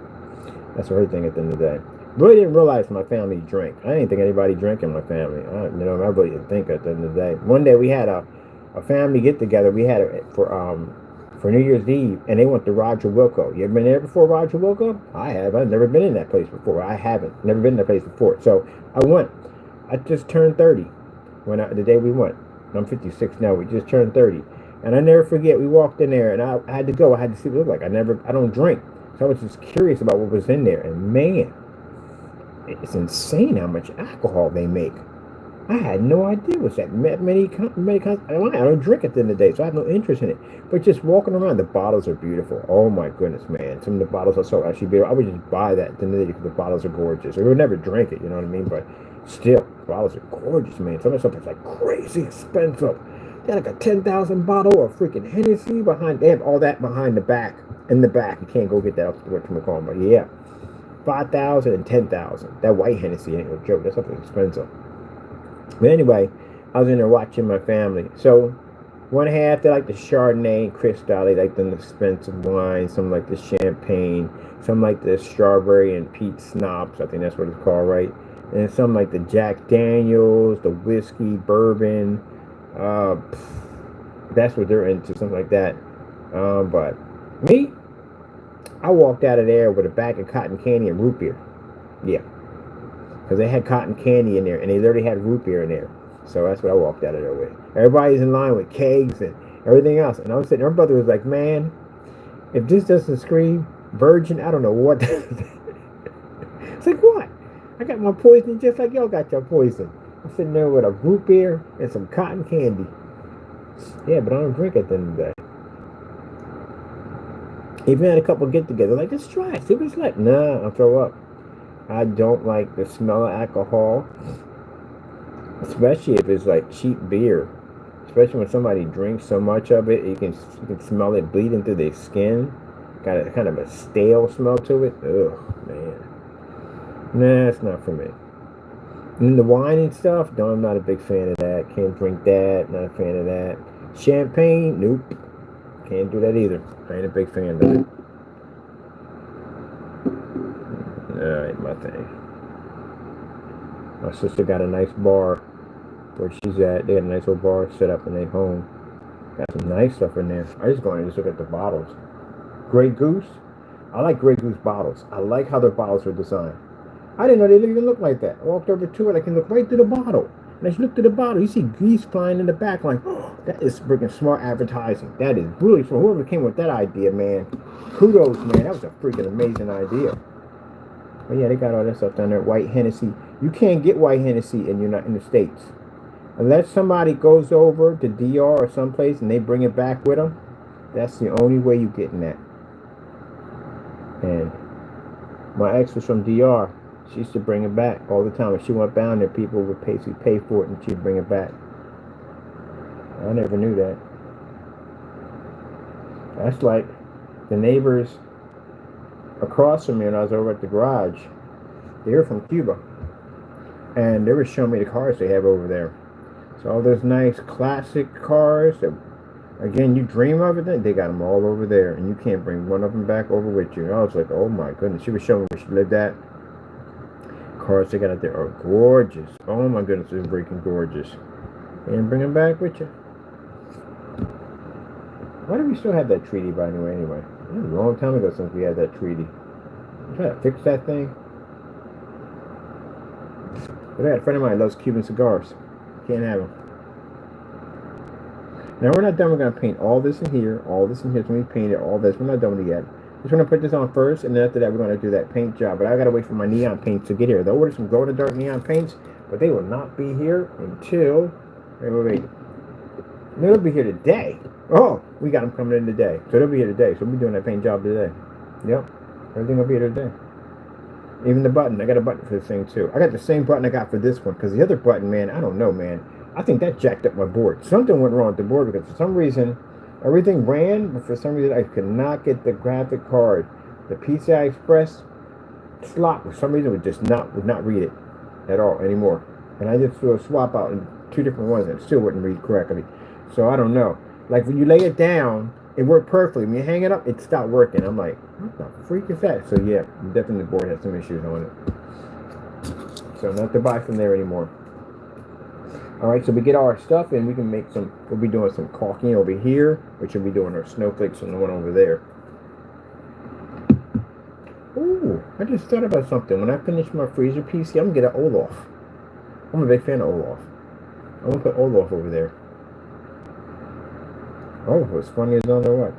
That's her thing at the end of the day. Really didn't realize my family drank. I didn't think anybody drank in my family. I really didn't think at the end of the day. One day we had a family get together. We had it for New Year's Eve, and they went to Roger Wilco. You ever been there before, Roger Wilco? I have. I've never been in that place before. I haven't. Never been in that place before. So I went. I just turned 30 the day we went. I'm 56 now. We just turned 30. And I never forget, we walked in there, and I had to go. I had to see what it looked like. I don't drink. So I was just curious about what was in there. And man, it's insane how much alcohol they make. I had no idea what's that many kinds. I don't drink at the end of the day, so I have no interest in it. But just walking around, the bottles are beautiful. Oh my goodness, man! Some of the bottles are so actually beautiful. I would just buy that at the end of the day because the bottles are gorgeous. I would never drink it, you know what I mean? But still, the bottles are gorgeous, man. Some of the stuff is like crazy expensive. They had like a 10,000 bottle of freaking Hennessy behind. They have all that behind the back. In the back, you can't go get that up to what you call them. But yeah, 5,000 and 10,000. That white Hennessy ain't no joke. That's something expensive. But anyway, I was in there watching my family. So one half they like the Chardonnay and Cristal. They like the expensive wine. Some like the champagne. Some like the strawberry and peach schnapps. I think that's what it's called, right? And some like the Jack Daniels, the whiskey, bourbon. That's what they're into, something like that. But me, I walked out of there with a bag of cotton candy and root beer. Yeah, because they had cotton candy in there, and they literally had root beer in there. So that's what I walked out of there with. Everybody's in line with kegs and everything else. And I was sitting there, my brother was like, man, if this doesn't scream virgin, I don't know what. It's like, what? I got my poison just like y'all got your poison. I'm sitting there with a root beer and some cotton candy. Yeah, but I don't drink at the end of the day. Even had a couple get together, like, let's try it. See what it's like. Nah, I'll throw up. I don't like the smell of alcohol, especially if it's like cheap beer. Especially when somebody drinks so much of it, you can smell it bleeding through their skin. Got a kind of a stale smell to it. Ugh, man. Nah, it's not for me. And then the wine and stuff, no, I'm not a big fan of that. Can't drink that. Not a fan of that. Champagne, nope. Can't do that either. I ain't a big fan of it. Alright, my thing. My sister got a nice bar where she's at. They got a nice little bar set up in their home. Got some nice stuff in there. I just go in and just look at the bottles. Grey Goose. I like Grey Goose bottles. I like how their bottles are designed. I didn't know they even look like that. I walked over to it. I can look right through the bottle. And as you look through the bottle, you see geese flying in the back. Like, oh, that is freaking smart advertising. That is really smart. Whoever came with that idea, man, kudos, man. That was a freaking amazing idea. But yeah, they got all that stuff down there. White Hennessy. You can't get white Hennessy in the States. Unless somebody goes over to DR or someplace and they bring it back with them. That's the only way you getting that. And my ex was from DR. She used to bring it back all the time. If she went down there, people would basically pay for it and she'd bring it back. I never knew that. That's like the neighbors across from me when I was over at the garage. They were from Cuba. And they were showing me the cars they have over there. So all those nice classic cars that, again, you dream of it, they got them all over there. And you can't bring one of them back over with you. And I was like, oh my goodness. She was showing me where she lived at. Cars they got out there are gorgeous. Oh my goodness, they're freaking gorgeous. And bring them back with you. Why do we still have that treaty, by the way, anyway? It was a long time ago since we had that treaty. Try to fix that thing. But I got a friend of mine who loves Cuban cigars. Can't have them. Now we're not done. We're going to paint all this in here. All this in here. So we painted all this. We're not done with it yet. Just going to put this on first, and then after that we're going to do that paint job. But I got to wait for my neon paints to get here. They'll order some glow-in-the-dark neon paints, but they will not be here until... Wait. They'll be here today. Oh, we got them coming in today. So they'll be here today. So we'll be doing that paint job today. Yep. Everything will be here today. Even the button. I got a button for this thing, too. I got the same button I got for this one, because the other button, man, I don't know, man. I think that jacked up my board. Something went wrong with the board, because for some reason... Everything ran, but for some reason I could not get the graphic card. The PCI Express slot, for some reason, would not read it at all anymore. And I just threw a swap out in two different ones, and it still wouldn't read correctly. So I don't know. Like when you lay it down, it worked perfectly. When you hang it up, it stopped working. I'm like, what the freak is that? So yeah, definitely the board has some issues on it. So not to buy from there anymore. Alright, so we get all our stuff and we can make some, we'll be doing some caulking over here, which will be doing our snowflakes on the one over there. Ooh, I just thought about something. When I finish my freezer PC, I'm going to get an Olaf. I'm a big fan of Olaf. I'm going to put Olaf over there. Olaf was funny as I don't know what.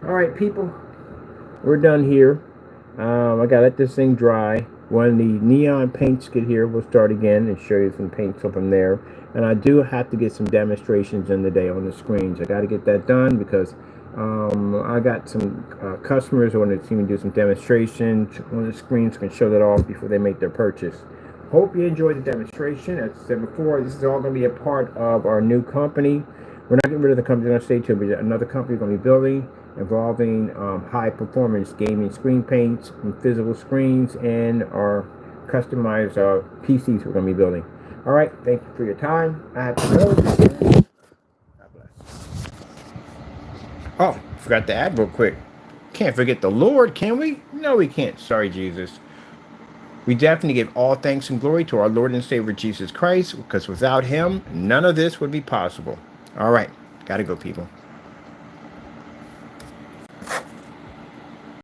Alright, people. We're done here. I got to let this thing dry. When the neon paints get here, we'll start again and show you some paints from there. And I do have to get some demonstrations in today on the screens. I got to get that done because I got some customers who want to see me do some demonstrations on the screens, can show that off before they make their purchase. Hope you enjoyed the demonstration. As I said before, this is all going to be a part of our new company. We're not getting rid of the company. We're going to stay tuned. But another company we're going to be building involving high-performance gaming screen paints and physical screens and our customized PCs we're going to be building. All right, thank you for your time. I have to go. God bless. Oh, forgot to add real quick. Can't forget the Lord, can we? No, we can't. Sorry, Jesus. We definitely give all thanks and glory to our Lord and Savior Jesus Christ, because without him, none of this would be possible. All right, gotta go, people.